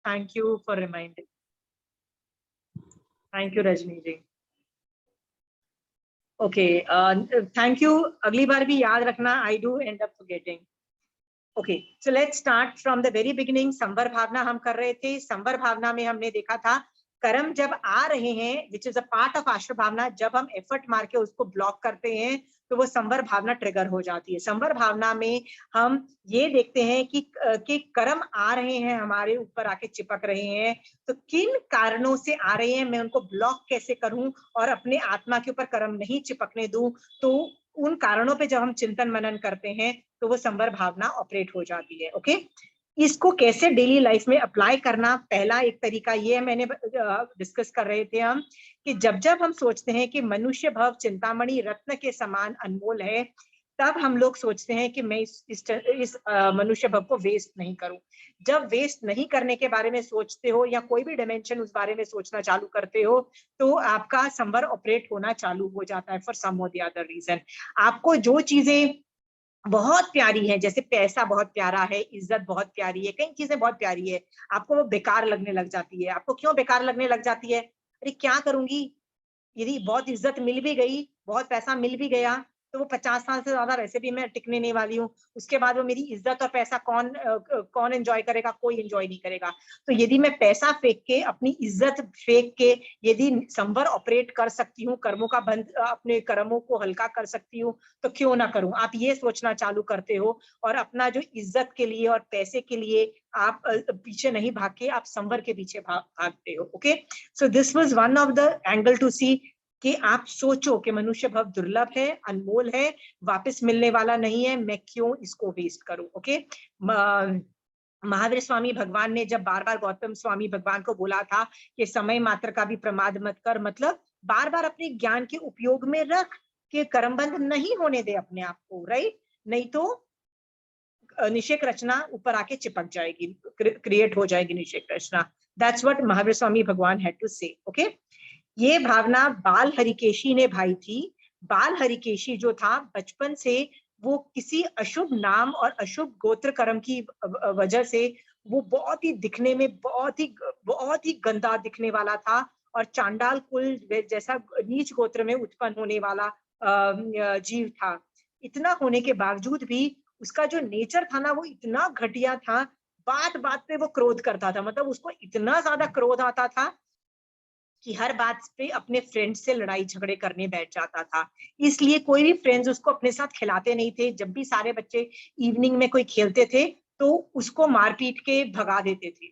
Thank you for reminding. Thank you Rajni ji. Okay, thank you. अगली बार भी याद रखना, I do end up forgetting. Okay, so let's start from the very beginning. संवर भावना हम कर रहे थे। संवर भावना में हमने देखा था कर्म जब आ रहे हैं, which is a part of आश्रय भावना, जब हम एफर्ट मार के उसको ब्लॉक करते हैं तो वो संवर भावना ट्रिगर हो जाती है। संवर भावना में हम ये देखते हैं कि कर्म आ रहे हैं, हमारे ऊपर आके चिपक रहे हैं, तो किन कारणों से आ रहे हैं, मैं उनको ब्लॉक कैसे करूं और अपने आत्मा के ऊपर कर्म नहीं चिपकने दूं। तो उन कारणों पे जब हम चिंतन मनन करते हैं तो वो संवर भावना ऑपरेट हो जाती है। ओके, इसको कैसे डेली लाइफ में अप्लाई करना, पहला एक तरीका ये मैंने डिस्कस कर रहे थे हम, कि जब जब हम सोचते हैं कि मनुष्य भव चिंतामणि रत्न के समान अनमोल है, तब हम लोग सोचते हैं कि मैं इस मनुष्य भव को वेस्ट नहीं करूं। जब वेस्ट नहीं करने के बारे में सोचते हो या कोई भी डायमेंशन उस बारे में सोचना चालू करते हो, तो आपका संवर ऑपरेट होना चालू हो जाता है फॉर सम और द अदर रीजन। आपको जो चीजें बहुत प्यारी है, जैसे पैसा बहुत प्यारा है, इज्जत बहुत प्यारी है, कई चीजें बहुत प्यारी है, आपको वो बेकार लगने लग जाती है। आपको क्यों बेकार लगने लग जाती है? अरे क्या करूंगी, यदि बहुत इज्जत मिल भी गई, बहुत पैसा मिल भी गया, तो वो 50 साल से ज्यादा वैसे भी मैं टिकने नहीं वाली हूँ। उसके बाद वो मेरी इज्जत और पैसा कौन एंजॉय करेगा? कोई एंजॉय नहीं करेगा। तो यदि मैं पैसा फेंक के, अपनी इज्जत फेंक के यदि संवर ऑपरेट कर सकती हूँ, कर्मों का बंध, अपने कर्मों को हल्का कर सकती हूँ, तो क्यों ना करूं। आप ये सोचना चालू करते हो और अपना जो इज्जत के लिए और पैसे के लिए आप पीछे नहीं भाग के, आप संवर के पीछे भागते हो। Okay, so this was one of the angle to see कि आप सोचो कि मनुष्य भव दुर्लभ है, अनमोल है, वापस मिलने वाला नहीं है, मैं क्यों इसको वेस्ट करूं। ओके, महावीर स्वामी भगवान ने जब बार बार गौतम स्वामी भगवान को बोला था कि समय मात्र का भी प्रमाद मत कर, मतलब बार बार अपने ज्ञान के उपयोग में रख के कर्मबंध नहीं होने दे अपने आप को, राइट? नहीं तो निषेक रचना ऊपर आके चिपक जाएगी, क्रिएट हो जाएगी निषेक रचना। दैट्स व्हाट महावीर स्वामी भगवान हैड टू से। ओके, ये भावना बाल हरिकेशी ने भाई थी। बाल हरिकेशी जो था, बचपन से वो किसी अशुभ नाम और अशुभ गोत्र कर्म की वजह से वो बहुत ही दिखने में बहुत ही गंदा दिखने वाला था, और चांडाल कुल जैसा नीच गोत्र में उत्पन्न होने वाला जीव था। इतना होने के बावजूद भी उसका जो नेचर था ना, वो इतना घटिया था। बात बात पे वो क्रोध करता था, मतलब उसको इतना ज्यादा क्रोध आता था कि हर बात पे अपने फ्रेंड्स से लड़ाई झगड़े करने बैठ जाता था। इसलिए कोई भी फ्रेंड्स उसको अपने साथ खिलाते नहीं थे। जब भी सारे बच्चे इवनिंग में कोई खेलते थे तो उसको मार पीट के भगा देते थे।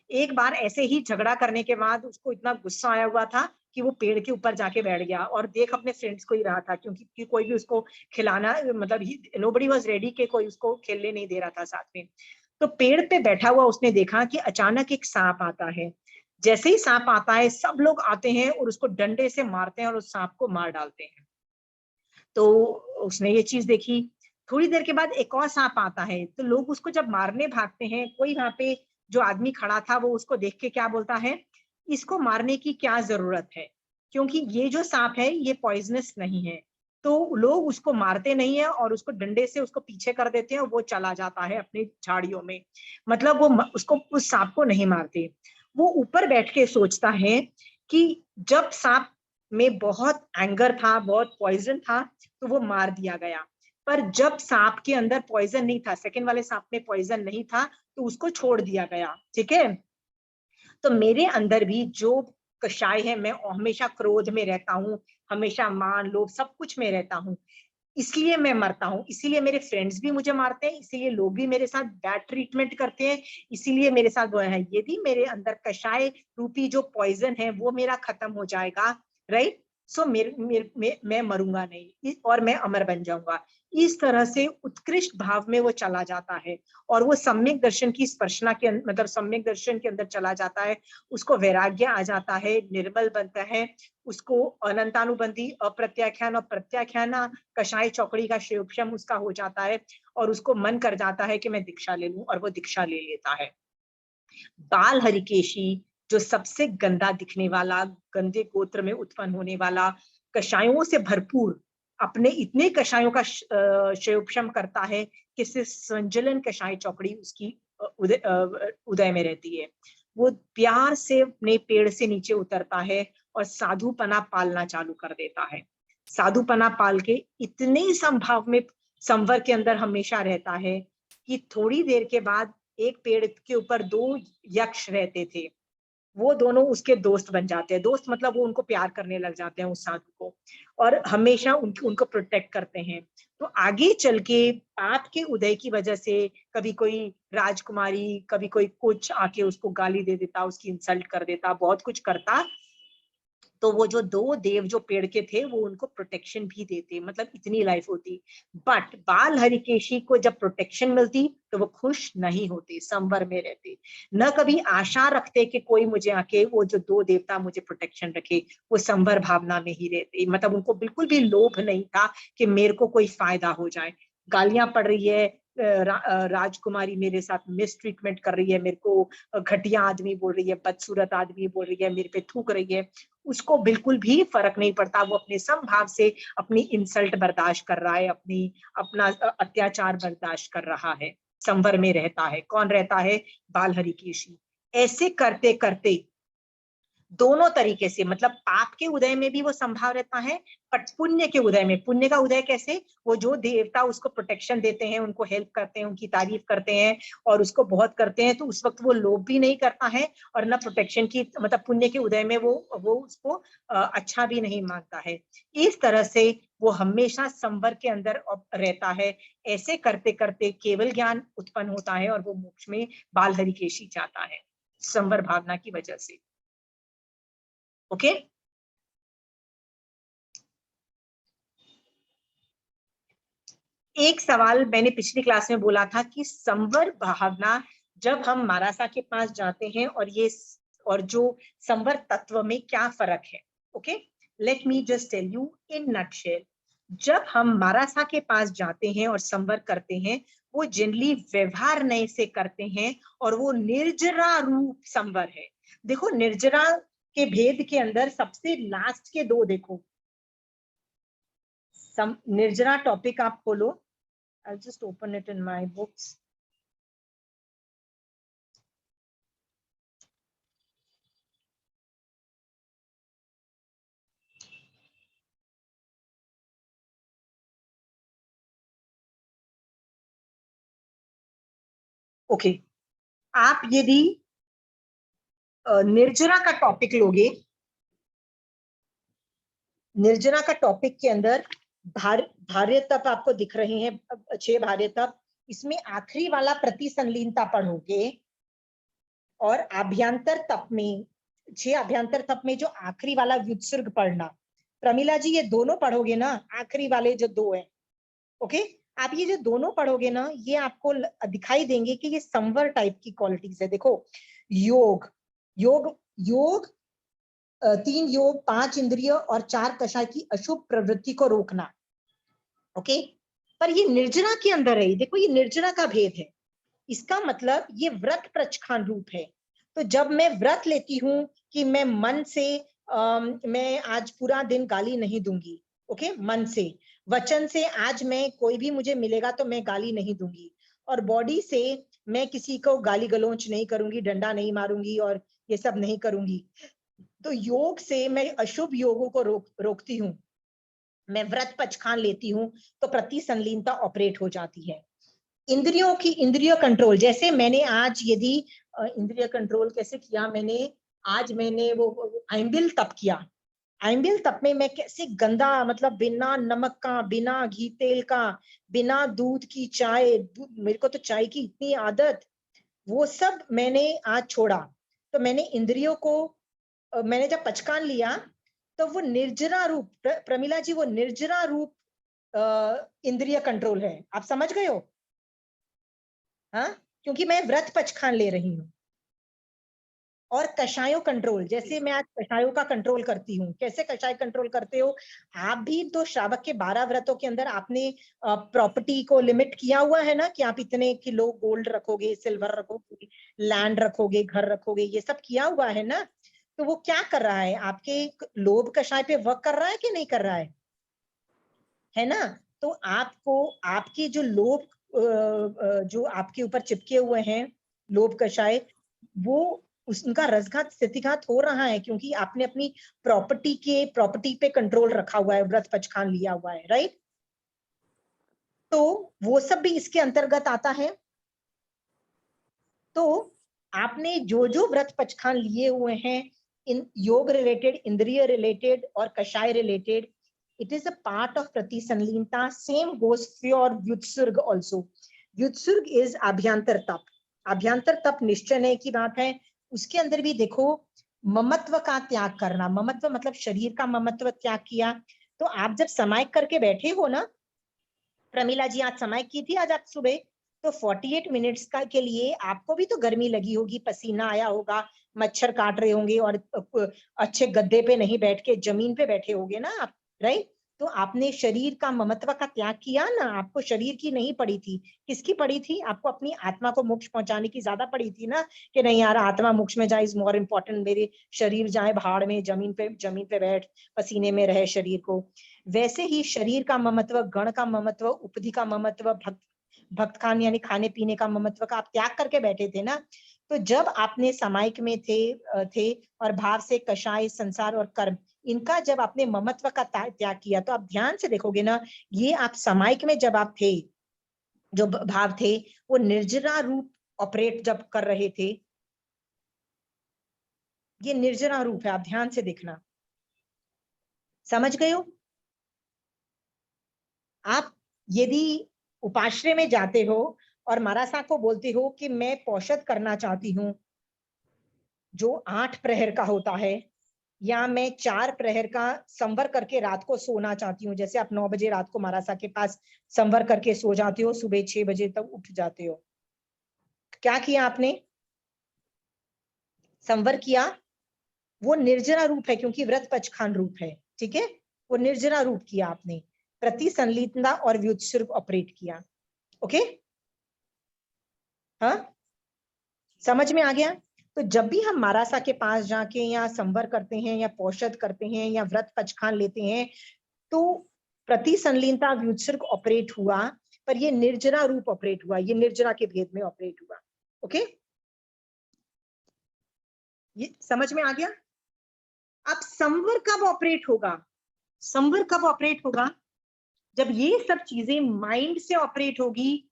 एक बार ऐसे ही झगड़ा करने के बाद उसको इतना गुस्सा आया हुआ था कि वो पेड़ के ऊपर जाके बैठ गया और देख अपने फ्रेंड्स को ही रहा था, क्योंकि कोई भी उसको खिलाना, मतलब नोबडी वाज रेडी, के कोई उसको खेलने नहीं दे रहा था साथ में। तो पेड़ पे बैठा हुआ उसने देखा कि अचानक एक सांप आता है। जैसे ही सांप आता है, सब लोग आते हैं और उसको डंडे से मारते हैं और उस सांप को मार डालते हैं। तो उसने ये चीज देखी। थोड़ी देर के बाद एक और सांप आता है, तो लोग उसको जब मारने भागते हैं, कोई वहां पे जो आदमी खड़ा था वो उसको देख के क्या बोलता है, इसको मारने की क्या जरूरत है, क्योंकि ये जो सांप है ये पॉइजनस नहीं है। तो लोग उसको मारते नहीं है और उसको डंडे से उसको पीछे कर देते हैं और वो चला जाता है अपनी झाड़ियों में। मतलब वो उसको, उस सांप को नहीं मारते। वो ऊपर बैठ के सोचता है कि जब सांप में बहुत एंगर था, बहुत पॉइजन था, तो वो मार दिया गया। पर जब सांप के अंदर पॉइजन नहीं था, सेकंड वाले सांप में पॉइजन नहीं था, तो उसको छोड़ दिया गया। ठीक है, तो मेरे अंदर भी जो कषाय है, मैं हमेशा क्रोध में रहता हूँ, हमेशा मान लोभ सब कुछ में रहता हूँ, इसलिए मैं मरता हूँ, इसीलिए मेरे फ्रेंड्स भी मुझे मारते हैं, इसीलिए लोग भी मेरे साथ बैड ट्रीटमेंट करते हैं, इसीलिए मेरे साथ वो है। यदि मेरे अंदर कषाय रूपी जो पॉइजन है वो मेरा खत्म हो जाएगा, राइट, सो मैं मरूंगा नहीं और मैं अमर बन जाऊंगा। इस तरह से उत्कृष्ट भाव में वो चला जाता है और वो सम्यक दर्शन की स्पर्शना के मतलब सम्यक दर्शन के अंदर चला जाता है। उसको वैराग्य आ जाता है, निर्मल बनता है, उसको अनंतानुबंधी अप्रत्याख्यान और प्रत्याख्यान कषाय चौकड़ी का शिवक्षम उसका हो जाता है और उसको मन कर जाता है कि मैं दीक्षा ले लूं, और वो दीक्षा ले लेता है। बाल हरिकेशी जो सबसे गंदा दिखने वाला, गंदे गोत्र में उत्पन्न होने वाला, कषायों से भरपूर, अपने इतने कषायों का क्षयोपशम करता है कि सिर्फ संजलन कषाय चौकड़ी उसकी उदय में रहती है। वो प्यार से अपने पेड़ से नीचे उतरता है और साधुपना पालना चालू कर देता है। साधुपना पाल के इतने संभाव में संवर के अंदर हमेशा रहता है कि थोड़ी देर के बाद एक पेड़ के ऊपर 2 यक्ष रहते थे, वो दोनों उसके दोस्त बन जाते हैं। दोस्त मतलब वो उनको प्यार करने लग जाते हैं उस साधु को, और हमेशा उनको प्रोटेक्ट करते हैं। तो आगे चल के आपके उदय की वजह से कभी कोई राजकुमारी, कभी कोई कुछ आके उसको गाली दे देता, उसकी इंसल्ट कर देता, बहुत कुछ करता, तो वो जो 2 देव जो पेड़ के थे वो उनको प्रोटेक्शन भी देते, मतलब इतनी लाइफ होती। बट बाल हरिकेशी को जब प्रोटेक्शन मिलती तो वो खुश नहीं होते, संवर में रहते, न कभी आशा रखते कि कोई मुझे आके वो जो 2 देवता मुझे प्रोटेक्शन रखे। वो संवर भावना में ही रहते, मतलब उनको बिल्कुल भी लोभ नहीं था कि मेरे को कोई फायदा हो जाए। गालियां पड़ रही है, राजकुमारी मेरे साथ मिस ट्रीटमेंट कर रही है, मेरे को घटिया आदमी बोल रही है, बदसूरत आदमी बोल रही है, मेरे पे थूक रही है, उसको बिल्कुल भी फर्क नहीं पड़ता। वो अपने समभाव से अपनी इंसल्ट बर्दाश्त कर रहा है, अपना अत्याचार बर्दाश्त कर रहा है, संवर में रहता है। कौन रहता है? बाल हरिकेशी। ऐसे करते करते दोनों तरीके से, मतलब पाप के उदय में भी वो संभाव रहता है, पर पुण्य के उदय में, पुण्य का उदय कैसे? वो जो देवता उसको प्रोटेक्शन देते हैं, उनको हेल्प करते हैं, उनकी तारीफ करते हैं और उसको बहुत करते हैं, तो उस वक्त वो लोभ भी नहीं करता है और न प्रोटेक्शन की, मतलब पुण्य के उदय में वो उसको अच्छा भी नहीं मानता है। इस तरह से वो हमेशा संवर के अंदर रहता है। ऐसे करते करते केवल ज्ञान उत्पन्न होता है और वो मोक्ष में बाल हरिकेशी जाता है, संवर भावना की वजह से। ओके? एक सवाल मैंने पिछली क्लास में बोला था कि संवर भावना, जब हम मारासा के पास जाते हैं और जो संवर तत्व में क्या फर्क है। Okay, let me just tell you in nutshell. जब हम मारासा के पास जाते हैं और संवर करते हैं, वो जनरली व्यवहार नए से करते हैं और वो निर्जरा रूप संवर है। देखो निर्जरा के भेद के अंदर सबसे लास्ट के 2 देखो, निर्जरा टॉपिक आप खोलो। I'll just open it in my books. Okay, आप यदि निर्जरा का टॉपिक लोगे, निर्जरा का टॉपिक के अंदर भार्य तप आपको दिख रहे हैं, 6 भार्य तप। इसमें आखिरी वाला प्रतिसंलीनता पढ़ोगे और अभ्यंतर तप में, 6 अभ्यंतर तप में जो आखिरी वाला व्युत्सर्ग पढ़ना। प्रमिला जी ये दोनों पढ़ोगे ना, आखिरी वाले जो 2 है। ओके, आप ये जो दोनों पढ़ोगे ना, ये आपको दिखाई देंगे कि ये संवर टाइप की क्वालिटीज है। देखो योग, योग योग 3 योग, 5 इंद्रिय और 4 कषाय की अशुभ प्रवृत्ति को रोकना। ओके, पर ये निर्जरा के अंदर है। देखो ये निर्जरा का भेद है। इसका मतलब ये व्रत प्रचखान रूप है। तो जब मैं व्रत लेती हूँ कि मैं मन से मैं आज पूरा दिन गाली नहीं दूंगी, ओके, मन से, वचन से आज मैं कोई भी मुझे मिलेगा तो मैं गाली नहीं दूंगी, और बॉडी से मैं किसी को गाली गलौच नहीं करूंगी, डंडा नहीं मारूंगी और ये सब नहीं करूंगी। तो योग से मैं अशुभ योगों को रोकती हूँ, मैं व्रत पचखान लेती हूँ, तो प्रतिसंलीनता ऑपरेट हो जाती है। इंद्रियों की इंद्रिय कंट्रोल, जैसे मैंने आज यदि इंद्रिय कंट्रोल कैसे किया, मैंने वो आइंबिल तप किया। आइंबिल तप में मैं कैसे गंदा, मतलब बिना नमक का, बिना घी तेल का, बिना दूध की चाय, मेरे को तो चाय की इतनी आदत, वो सब मैंने आज छोड़ा। तो मैंने इंद्रियों को, मैंने जब पचकान लिया तो वो निर्जरा रूप, प्रमिला जी वो निर्जरा रूप इंद्रिय कंट्रोल है। आप समझ गए हो? हाँ, क्योंकि मैं व्रत पचखान ले रही हूँ। और कषायों कंट्रोल, जैसे मैं आज कषायों का कंट्रोल करती हूँ। कैसे कषाय कंट्रोल करते हो? आप भी तो श्रावक के 12 व्रतों के अंदर आपने प्रॉपर्टी को लिमिट किया हुआ है ना, कि आप इतने किलो गोल्ड रखोगे, सिल्वर रखोगे, लैंड रखोगे, घर रखोगे, ये सब किया हुआ है ना। तो वो क्या कर रहा है? आपके लोभ कषाय पे वर्क कर रहा है कि नहीं कर रहा है ना? तो आपको, आपके जो लोभ जो आपके ऊपर चिपके हुए हैं, लोभ कषाय, वो उनका रसघात स्थितिघात हो रहा है, क्योंकि आपने अपनी प्रॉपर्टी पे कंट्रोल रखा हुआ है, व्रत पचखान लिया हुआ है, राइट। तो वो सब भी इसके अंतर्गत आता है। तो आपने जो जो व्रत पचखान लिए हुए हैं, इन योग रिलेटेड, इंद्रिय रिलेटेड और कषाय related, it is a part of प्रतिसंलीनता. Same goes for व्युत्सर्ग also. व्युत्सर्ग is अभ्यंतर तप. अभ्यंतर तप निश्चय की बात है। उसके अंदर भी देखो, ममत्व का त्याग करना, ममत्व मतलब शरीर का ममत्व त्याग किया। तो आप जब समायिक करके बैठे हो ना, प्रमिला जी आज समायिक की थी आज आप सुबह, तो 48 मिनट्स का के लिए आपको भी तो गर्मी लगी होगी, पसीना आया होगा, मच्छर काट रहे होंगे, और अच्छे गद्दे पे नहीं बैठ के जमीन पे बैठे होंगे ना आप, राइट। तो आपने शरीर का ममत्व का त्याग किया ना, आपको शरीर की नहीं पड़ी थी, किसकी पड़ी थी? आपको अपनी आत्मा को मोक्ष पहुंचाने की ज्यादा पड़ी थी ना, कि नहीं यार आत्मा मोक्ष में जाए इज मोर इम्पोर्टेंट, मेरे शरीर जाए भाड़ में, जमीन पे बैठ पसीने में रहे शरीर को। वैसे ही शरीर का ममत्व, गण का ममत्व, उपधि का ममत्व, भक्त खान यानी खाने पीने का ममत्व का आप त्याग करके बैठे थे ना। तो जब आपने समायिक में थे और भाव से कषाय, संसार और कर्म, इनका जब आपने ममत्व का त्याग किया, तो आप ध्यान से देखोगे ना, ये आप समायिक में जब आप थे, जो भाव थे वो निर्जरा रूप ऑपरेट जब कर रहे थे, ये निर्जरा रूप है, आप ध्यान से देखना, समझ गए हो? आप यदि उपाश्रय में जाते हो और महाराज को बोलते हो कि मैं पौषध करना चाहती हूँ जो 8 प्रहर का होता है, या मैं 4 प्रहर का संवर करके रात को सोना चाहती हूँ, जैसे आप 9 बजे रात को महाराज के पास संवर करके सो जाते हो, सुबह 6 बजे तक उठ जाते हो, क्या किया आपने? संवर किया। वो निर्जरा रूप है, क्योंकि व्रत पचखान रूप है, ठीक है, वो निर्जरा रूप किया आपने, प्रतिसंलीनता और व्युत्सर्ग ऑपरेट किया। ओके, हाँ, समझ में आ गया? तो जब भी हम मारासा के पास जाके या संवर करते हैं या पौषध करते हैं या व्रत पचखान लेते हैं, तो प्रतिसंलीनता व्युत्सर्ग ऑपरेट हुआ, पर ये निर्जरा रूप ऑपरेट हुआ, ये निर्जरा के भेद में ऑपरेट हुआ। ओके, ये समझ में आ गया? अब संवर कब ऑपरेट होगा? संवर कब ऑपरेट होगा? जब ये सब चीजें माइंड से ऑपरेट होगी,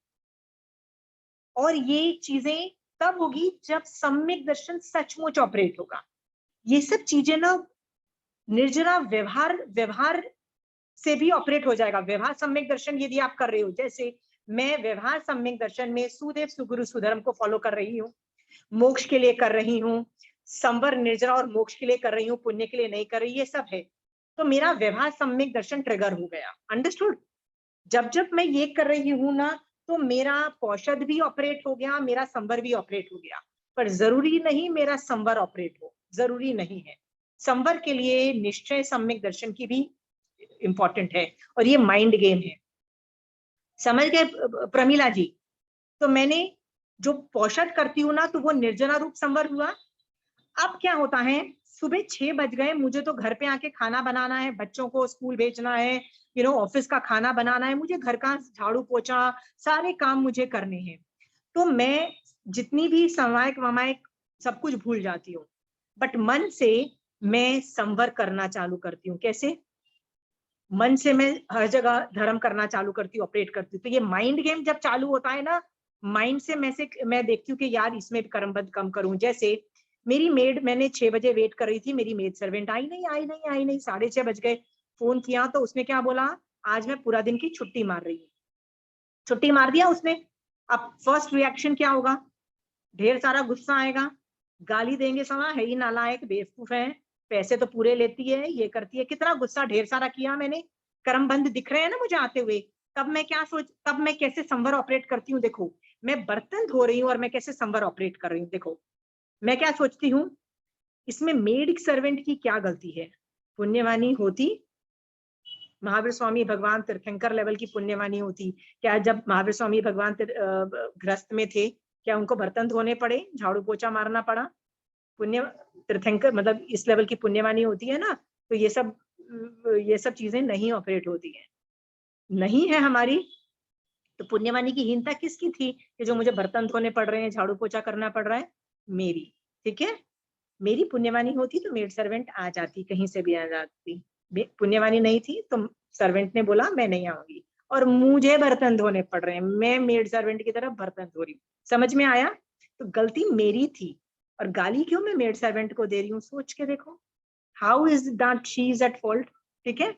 और ये चीजें तब होगी जब सम्यक दर्शन सचमुच ऑपरेट होगा। ये सब चीजें ना निर्जरा व्यवहार से भी ऑपरेट हो जाएगा। व्यवहार सम्यक दर्शन यदि आप कर रहे हो, जैसे मैं व्यवहार सम्यक दर्शन में सुदेव सुगुरु सुधर्म को फॉलो कर रही हूँ, मोक्ष के लिए कर रही हूँ, संवर निर्जरा और मोक्ष के लिए कर रही हूँ, पुण्य के लिए नहीं कर रही, ये सब है, तो मेरा व्यवहार सम्यक दर्शन ट्रिगर हो गया। अंडरस्टूड? जब जब मैं ये कर रही हूँ ना, तो मेरा पौषध भी ऑपरेट हो गया, मेरा संवर भी ऑपरेट हो गया, पर जरूरी नहीं मेरा संवर ऑपरेट हो, जरूरी नहीं है। संवर के लिए निश्चय सम्यक दर्शन की भी इंपॉर्टेंट है, और ये माइंड गेम है। समझ गए प्रमिला जी? तो मैंने जो पौषध करती हूँ ना, तो वो निर्जरा रूप संवर हुआ। अब क्या होता है, सुबह 6 बज गए, मुझे तो घर पे आके खाना बनाना है, बच्चों को स्कूल भेजना है, ऑफिस का खाना बनाना है, मुझे घर का झाड़ू पोछा सारे काम मुझे करने हैं। तो मैं जितनी भी समायिक वमायिक सब कुछ भूल जाती हूँ, बट मन से मैं संवर करना चालू करती हूँ। कैसे? मन से मैं हर जगह धर्म करना चालू करती हूँ, ऑपरेट करती हूँ। तो ये माइंड गेम जब चालू होता है ना, माइंड से मैं देखती हूँ कि यार इसमें कर्मबद्ध कम करूं। जैसे मेरी मेड, मैंने 6 बजे वेट कर रही थी, मेरी मेड सर्वेंट आई नहीं, 6:30 बज गए। फोन किया तो उसने क्या बोला, आज मैं पूरा दिन की छुट्टी मार रही हूँ। छुट्टी मार दिया उसने। अब फर्स्ट रिएक्शन क्या होगा? ढेर सारा गुस्सा आएगा, गाली देंगे, समा है ही नालायक, बेवकूफ है, पैसे तो पूरे लेती है, ये करती है। कितना गुस्सा ढेर सारा किया मैंने, कर्म बंद दिख रहे हैं ना मुझे आते हुए। तब मैं कैसे संवर ऑपरेट करती हूँ, देखो मैं बर्तन धो रही हूँ और मैं कैसे संवर ऑपरेट कर रही हूँ। देखो मैं क्या सोचती हूँ, इसमें मेड सर्वेंट की क्या गलती है? पुण्यवानी होती, महावीर स्वामी भगवान तीर्थंकर लेवल की पुण्यवानी होती क्या? जब महावीर स्वामी भगवान ग्रस्त में थे, क्या उनको बर्तन धोने पड़े, झाड़ू पोछा मारना पड़ा? पुण्य तीर्थंकर मतलब इस लेवल की पुण्यवानी होती है ना, तो ये सब चीजें नहीं ऑपरेट होती है, नहीं है हमारी। तो पुण्यवानी की हीनता किसकी थी कि जो मुझे बर्तन धोने पड़ रहे हैं, झाड़ू पोछा करना पड़ रहा है? मेरी। ठीक है, मेरी पुण्यवानी होती तो मेड सर्वेंट आ जाती, कहीं से भी आ जाती। पुण्यवानी नहीं थी तो सर्वेंट ने बोला मैं नहीं आऊंगी, और मुझे बर्तन धोने पड़ रहे हैं, मैं मेड सर्वेंट की तरफ बर्तन धो रही हूँ। समझ में आया? तो गलती मेरी थी, और गाली क्यों मैं मेड सर्वेंट को दे रही हूँ? सोच के देखो, how is that she is at fault? ठीक है,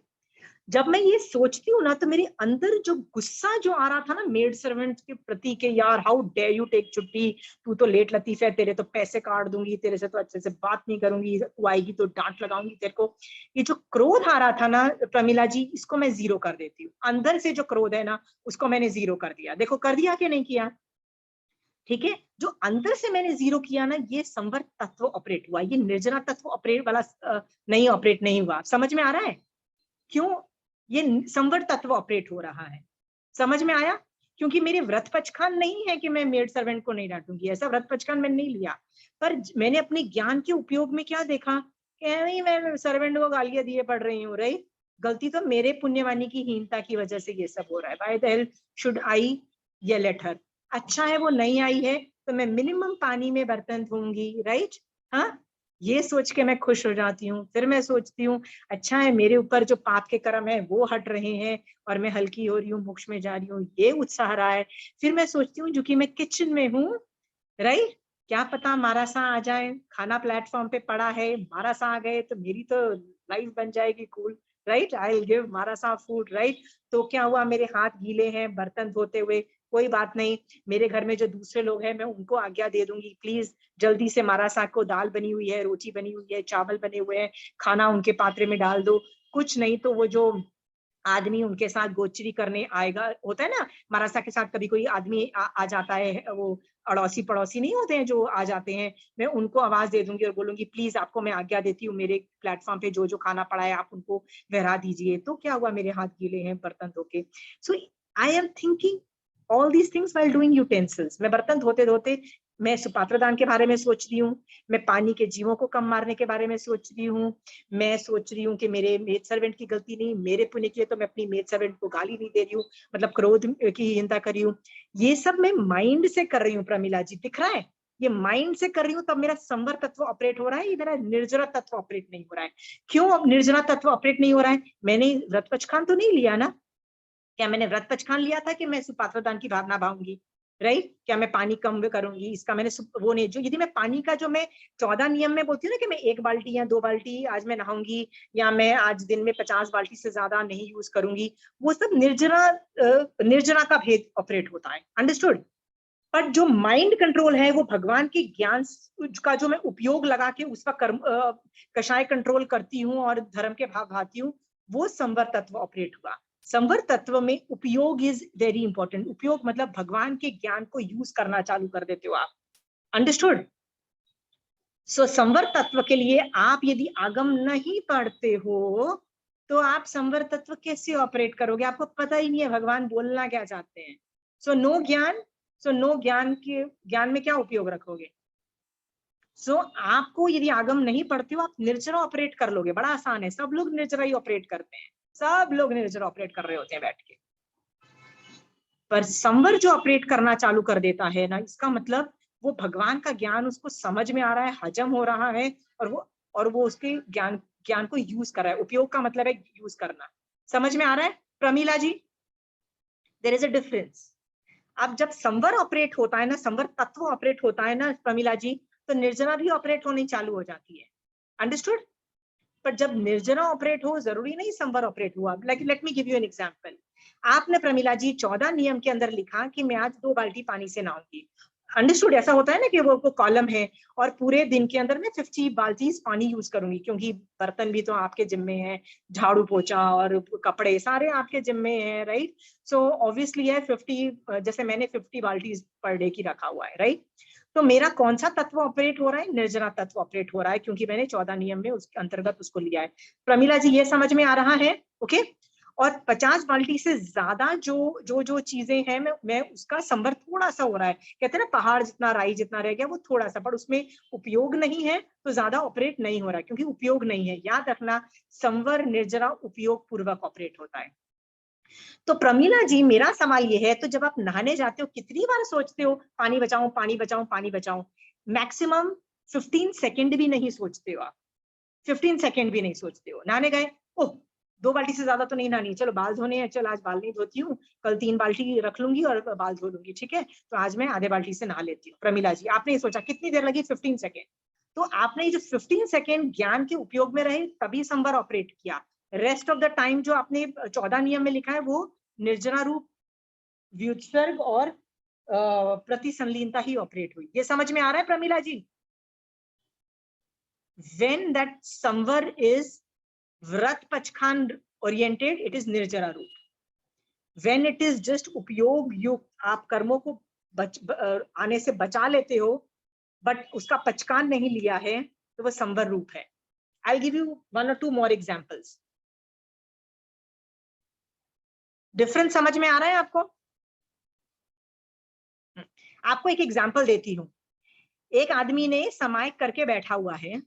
जब मैं ये सोचती हूँ ना, तो मेरे अंदर जो गुस्सा जो आ रहा था ना मेड सर्वेंट के प्रति के, यार हाउ डेयर यू टेक छुट्टी, तू तो लेट लतीफ है, तेरे तो पैसे काट दूंगी, तेरे से तो अच्छे से बात नहीं करूंगी, तू आएगी तो डांट लगाऊंगी तेरे को, ये जो क्रोध आ रहा था ना प्रमिला जी, इसको मैं जीरो कर देती हूँ। अंदर से जो क्रोध है ना, उसको मैंने जीरो कर दिया। देखो कर दिया कि नहीं किया? ठीक है, जो अंदर से मैंने जीरो किया ना, ये संवर तत्व ऑपरेट हुआ, ये निर्जना तत्व ऑपरेट वाला नहीं ऑपरेट नहीं हुआ। समझ में आ रहा है क्यों ये संवर तत्व ऑपरेट हो रहा है? समझ में आया? क्योंकि मेरे व्रत पचखान नहीं है कि मैं मेड सर्वेंट को नहीं डांटूंगी, ऐसा व्रत पचखान मैंने नहीं लिया। पर मैंने अपने ज्ञान के उपयोग में क्या देखा कि नहीं, मैं सर्वेंट को गालियां दिए पड़ रही हूँ, राइट? गलती तो मेरे पुण्यवानी की हीनता की वजह से ये सब हो रहा है। By the help should I ये लेट हर? अच्छा है वो नहीं आई है, तो मैं मिनिमम पानी में बर्तन धोऊंगी, राइट? हाँ, ये सोच के मैं खुश हो जाती हूँ। फिर मैं सोचती हूँ अच्छा है मेरे ऊपर जो पाप के कर्म है वो हट रहे हैं, और मैं हल्की हो रही हूँ, मोक्ष में जा रही हूँ, ये उत्साह रहा है। फिर मैं सोचती हूँ जो कि मैं किचन में हूँ, राइट, क्या पता मारासा आ जाए, खाना प्लेटफॉर्म पे पड़ा है, मारासा आ गए तो मेरी तो लाइफ बन जाएगी cool, right? I will give मारासा फूड, राइट? तो क्या हुआ, मेरे हाथ गीले हैं बर्तन धोते हुए, कोई बात नहीं, मेरे घर में जो दूसरे लोग हैं मैं उनको आज्ञा दे दूंगी, प्लीज जल्दी से मारासा को, दाल बनी हुई है, रोटी बनी हुई है, चावल बने हुए हैं, खाना उनके पात्रे में डाल दो। कुछ नहीं तो वो जो आदमी उनके साथ गोचरी करने आएगा, होता है ना मरासा के साथ, कभी कोई आदमी आ जाता है, वो अड़ोसी पड़ोसी नहीं होते हैं जो आ जाते हैं, मैं उनको आवाज दे दूंगी और बोलूंगी प्लीज आपको मैं आज्ञा देती हूँ, मेरे प्लेटफॉर्म पे जो जो खाना पड़ा है आप उनको बहरा दीजिए। तो क्या हुआ, मेरे हाथ गीले हैं बर्तन धो के। So I am thinking all these things while doing utensils. मैं बर्तन धोते धोते मैं सुपात्र दान के बारे में सोच रही हूँ, मैं पानी के जीवों को कम मारने के बारे में सोच रही हूँ, मैं सोच रही हूँ कि मेरे मेड सर्वेंट की गलती नहीं, मेरे पुण्य के लिए तो मैं अपनी मेड सर्वेंट को गाली नहीं दे रही हूँ, मतलब क्रोध की हिंसा कर रही हूँ। ये सब मैं माइंड से कर रही हूँ प्रमिला जी, दिख रहा है? ये माइंड से कर रही हूँ, तब मेरा संवर तत्व ऑपरेट हो रहा है, ये मेरा निर्जरा तत्व ऑपरेट नहीं हो रहा है। क्यों अब निर्जरा तत्व ऑपरेट नहीं हो रहा है? मैंने व्रत पचखान तो नहीं लिया ना। क्या मैंने व्रत पचखान लिया था कि मैं सुपात्र दान की भावना भाऊंगी, राइट? क्या मैं पानी कम करूंगी, इसका मैंने वो नहीं, जो यदि मैं पानी का जो मैं 14 नियम में बोलती हूँ ना कि मैं 1 बाल्टी या 2 बाल्टी आज मैं नहाऊंगी, या मैं आज दिन में 50 बाल्टी से ज्यादा नहीं यूज करूंगी, वो सब निर्जरा निर्जरा का भेद ऑपरेट होता है। अंडरस्टूड? पर जो माइंड कंट्रोल है वो भगवान के ज्ञान का जो मैं उपयोग लगा के उसका कर्म कषाय कंट्रोल करती हूँ और धर्म के भाव भाती हूँ, वो संवर तत्व ऑपरेट हुआ। संवर तत्व में उपयोग इज वेरी इंपॉर्टेंट। उपयोग मतलब भगवान के ज्ञान को यूज करना चालू कर देते हो आप। अंडरस्टूड? सो संवर तत्व के लिए आप यदि आगम नहीं पढ़ते हो तो आप संवर तत्व कैसे ऑपरेट करोगे? आपको पता ही नहीं है भगवान बोलना क्या चाहते हैं। सो नो ज्ञान, सो नो ज्ञान के ज्ञान में क्या उपयोग रखोगे? सो आपको यदि आगम नहीं पढ़ते हो आप निर्जरा ऑपरेट कर लोगे, बड़ा आसान है, सब लोग निर्जरा ही ऑपरेट करते हैं, सब लोग निर्जरा ऑपरेट कर रहे होते हैं बैठ के। पर संवर जो ऑपरेट करना चालू कर देता है ना, इसका मतलब वो भगवान का ज्ञान उसको समझ में आ रहा है, हजम हो रहा है, और वो उसके ज्ञान ज्ञान को यूज कर रहा है। उपयोग का मतलब है यूज करना। समझ में आ रहा है Pramila ji? There is a difference. अब जब संवर ऑपरेट होता है ना, संवर तत्व ऑपरेट होता है ना प्रमिला जी, तो निर्जरा भी ऑपरेट होनी चालू हो जाती है। अंडरस्टूड? पर जब निर्जरा ऑपरेट हो, जरूरी नहीं संवर ऑपरेट हुआ। Like let me give you an example. आपने प्रमिला जी 14 नियम के अंदर लिखा कि मैं आज 2 बाल्टी पानी से नहाऊंगी। अंडरस्टूड? ऐसा होता है ना कि वो कॉलम है, और पूरे दिन के अंदर मैं 50 बाल्टी पानी यूज करूंगी, क्योंकि बर्तन भी तो आपके जिम्मे है, झाड़ू पोछा और कपड़े सारे आपके जिम्मे हैं, राइट? सो ऑब्वियसली है 50, जैसे मैंने 50 बाल्टी पर डे की रखा हुआ है, राइट? तो मेरा कौन सा तत्व ऑपरेट हो रहा है? निर्जरा तत्व ऑपरेट हो रहा है, क्योंकि मैंने 14 नियम में उसके अंतर्गत उसको लिया है। प्रमिला जी ये समझ में आ रहा है? ओके। और 50 बाल्टी से ज्यादा जो जो जो चीजें हैं, मैं उसका संवर थोड़ा सा हो रहा है। कहते हैं ना पहाड़ जितना राई जितना रह गया, वो थोड़ा सा, पर उसमें उपयोग नहीं है तो ज्यादा ऑपरेट नहीं हो रहा है, क्योंकि उपयोग नहीं है। याद रखना, संवर निर्जरा उपयोग पूर्वक ऑपरेट होता है। तो प्रमीला जी मेरा सवाल ये है, तो जब आप नहाने जाते हो कितनी बार सोचते हो पानी बचाओ पानी बचाओ पानी बचाओ? मैक्सिमम 15 सेकंड भी नहीं सोचते हो आप, 15 सेकंड भी नहीं सोचते हो। नहाने गए, ओह 2 बाल्टी से ज्यादा तो नहीं नहानी, चलो बाल धोने हैं, चलो आज बाल नहीं धोती हूँ, कल 3 बाल्टी रख लूंगी और बाल धो लूंगी, ठीक है, तो आज मैं आधे बाल्टी से नहा लेती हूँ। प्रमिला जी, आपने ये सोचा कितनी देर लगी? 15 सेकेंड। तो आपने जो 15 सेकेंड ज्ञान के उपयोग में रहे तभी संवर ऑपरेट किया। रेस्ट ऑफ द टाइम जो आपने 14 नियम में लिखा है वो निर्जना रूप, व्युत्सर्ग और प्रतिसंलीनता ही ऑपरेट हुई। ये समझ में आ रहा है प्रमिला जी? When that samvar is vrat pachkhan oriented, it is निर्जरा रूप. When it is just उपयोग युक्त, आप कर्मों को आने से बचा लेते हो बट उसका पचकान नहीं लिया है, तो वो संवर रूप है। I'll give you 1 or 2 more examples. Difference समझ में आ रहा है आपको? आपको एक एग्जाम्पल देती हूँ। एक आदमी ने समायक करके बैठा हुआ है,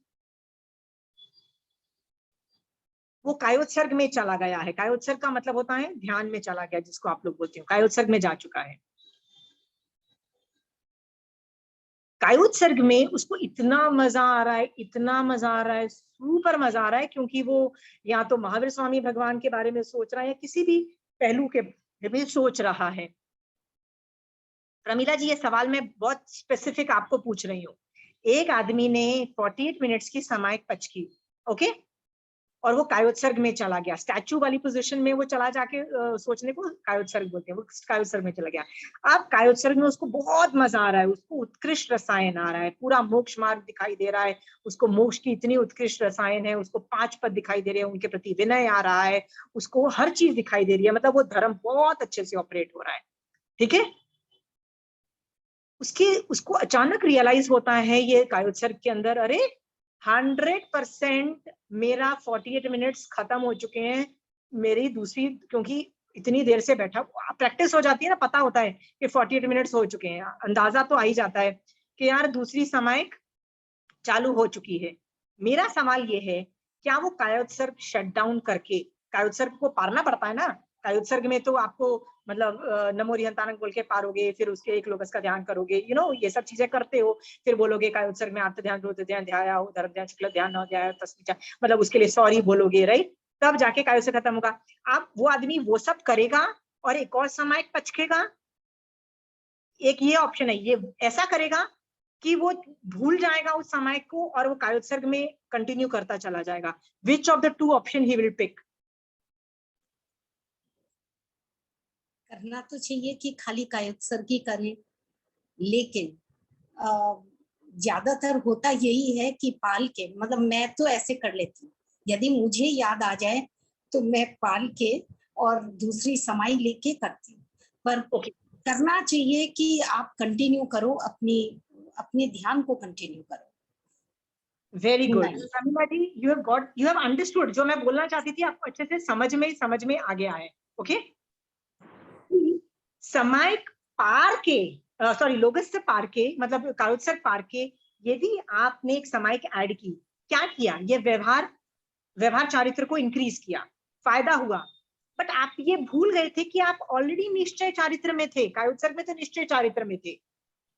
वो कायोत्सर्ग में चला गया है। कायोत्सर्ग का मतलब होता है ध्यान में चला गया, जिसको आप लोग बोलते हो, कायोत्सर्ग में जा चुका है। कायोत्सर्ग में उसको इतना मजा आ रहा है, इतना मजा आ रहा है, सुपर मजा आ रहा है, क्योंकि वो या तो महावीर स्वामी भगवान के बारे में सोच रहा है या किसी भी पहलू के बारे में सोच रहा है। प्रमिला जी, ये सवाल मैं बहुत स्पेसिफिक आपको पूछ रही हूँ। एक आदमी ने 48 मिनट्स की समायिक पच की, ओके, और वो कायोत्सर्ग में चला गया, स्टैचू वाली पोजीशन में वो चला जाके सोचने को कायोत्सर्ग बोलते हैं, वो कायोत्सर्ग में चला गया। अब कायोत्सर्ग में उसको बहुत मजा आ रहा है, उसको उत्कृष्ट रसायन आ रहा है, पूरा मोक्ष मार्ग दिखाई दे रहा है, उसको मोक्ष की इतनी उत्कृष्ट रसायन है, उसको 5 पद दिखाई दे रहे हैं, उनके प्रति विनय आ रहा है, उसको हर चीज दिखाई दे रही है, मतलब वो धर्म बहुत अच्छे से ऑपरेट हो रहा है, ठीक है। उसको अचानक रियलाइज होता है ये कायोत्सर्ग के अंदर, अरे 100% मेरा 48 मिनट्स खत्म हो चुके हैं, मेरी दूसरी, क्योंकि इतनी देर से बैठा, प्रैक्टिस हो जाती है ना, पता होता है कि 48 मिनट्स हो चुके हैं, अंदाजा तो आ ही जाता है कि यार दूसरी समायिक चालू हो चुकी है। मेरा सवाल ये है, क्या वो कायोत्सर्ग शट डाउन करके, कायोत्सर्ग को पारना पड़ता है ना, कायोत्सर्ग में तो आपको मतलब नमो रिहंतानंग बोल के पारोगे, फिर उसके एक लोकस का ध्यान करोगे, ये सब चीजें करते हो, फिर बोलोगे कायोत्सर्ग में आत्म ध्यान, रुद्र ध्यान, ध्याया हो, धर्म ध्यान, शुक्ल ध्यान, न ध्याया तस्वीर, मतलब उसके लिए सॉरी बोलोगे, राइट, तब जाके कायोत्सर्ग खत्म होगा। आप वो आदमी वो सब करेगा और एक और समायिक पचकेगा, एक ये ऑप्शन है, ये ऐसा करेगा कि वो भूल जाएगा उस समायिक को और वो कायोत्सर्ग में कंटिन्यू करता चला जाएगा। Which of the 2 option he will pick? करना तो चाहिए कि खाली कायोत्सर्ग ही करें, लेकिन ज्यादातर होता यही है कि पाल के, मतलब मैं तो ऐसे कर लेती हूँ, यदि मुझे याद आ जाए तो मैं पाल के और दूसरी समाई लेके करती हूँ, पर करना चाहिए कि आप कंटिन्यू करो, अपने ध्यान को कंटिन्यू करो। Very good Samima ji, you have understood, जो मैं बोलना चाहती थी आपको अच्छे से समझ में आ गया है, ओके। समायिक पार के, सॉरी लोगस से पार के, मतलब कायोत्सर्ग पार के, यदि आपने एक समायिक ऐड की, क्या किया, ये व्यवहार चारित्र को इंक्रीज किया, फायदा हुआ, बट आप ये भूल गए थे कि आप ऑलरेडी निश्चय चारित्र में थे, कायोत्सर्ग में तो निश्चय चारित्र में थे।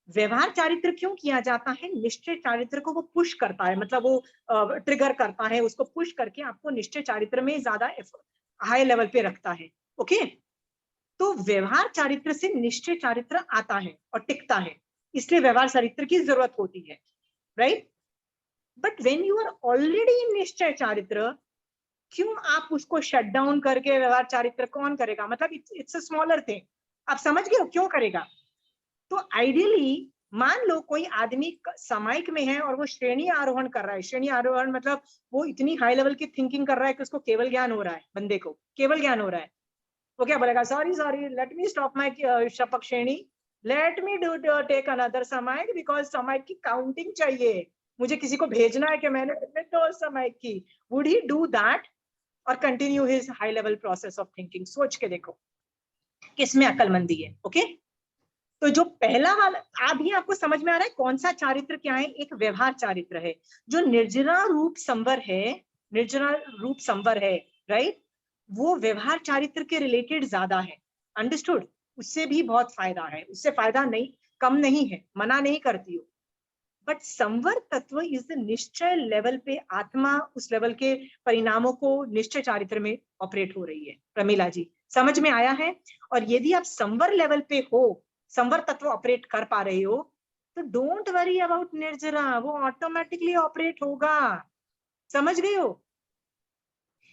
व्यवहार चारित्र क्यों किया जाता है? निश्चय चारित्र को वो पुश करता है, मतलब वो ट्रिगर करता है, उसको पुश करके आपको निश्चय चारित्र में ज्यादा हाई लेवल पे रखता है, ओके। तो व्यवहार चारित्र से निश्चय चारित्र आता है और टिकता है, इसलिए व्यवहार चारित्र की जरूरत होती है, right. But when you are already in nishchay charitra, क्यों आप उसको शट डाउन करके व्यवहार चारित्र कौन करेगा, मतलब इट्स अ स्मॉलर थिंग, आप समझ गए हो क्यों करेगा। तो आइडियली मान लो कोई आदमी समायिक में है और वो श्रेणी आरोहण कर रहा है, श्रेणी आरोहण मतलब वो इतनी हाई लेवल की थिंकिंग कर रहा है कि उसको केवल ज्ञान हो रहा है, बंदे को केवल ज्ञान हो रहा है, वो क्या बोलेगा, sorry let me stop my शपक श्रेणी, let me do take another समायिक, बिकॉज समायिक की काउंटिंग चाहिए, मुझे किसी को भेजना है कि मैंने तो समायिक की। वुड ही डू दैट और continue his high level process of thinking? सोच के देखो किसमें अक्लमंदी है, ओके। तो जो पहला वाला, अभी आपको समझ में आ रहा है कौन सा चारित्र क्या है? एक व्यवहार चारित्र है, जो निर्जना रूप संवर है, निर्जना रूप संवर है, राइट, वो व्यवहार चारित्र के रिलेटेड ज्यादा है, अंडरस्टूड। उससे भी बहुत फायदा है, उससे फायदा नहीं कम नहीं है, मना नहीं करती हूँ, बट संवर तत्व इज द निश्चय लेवल पे, आत्मा उस लेवल के परिणामों को निश्चय चारित्र में ऑपरेट हो रही है। प्रमीला जी समझ में आया है? और यदि आप संवर लेवल पे हो, संवर तत्व ऑपरेट कर पा रहे हो, तो डोंट वरी अबाउट निर्जरा, वो ऑटोमेटिकली ऑपरेट होगा। समझ गए हो?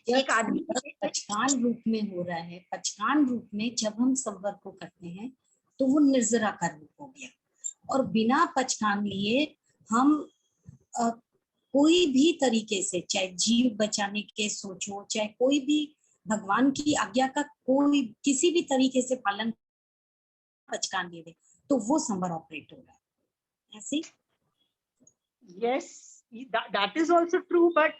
एक आदमी पचकान रूप में हो रहा है, पचकान रूप में जब हम संवर को करते हैं तो वो निर्जरा का रूप हो गया, और बिना पचकान लिए हम कोई भी तरीके से, चाहे जीव बचाने के सोचो, चाहे कोई भी भगवान की आज्ञा का कोई किसी भी तरीके से पालन, पचकान दे दे तो वो संवर ऑपरेट हो रहा है ऐसे। Yes, that is also true, but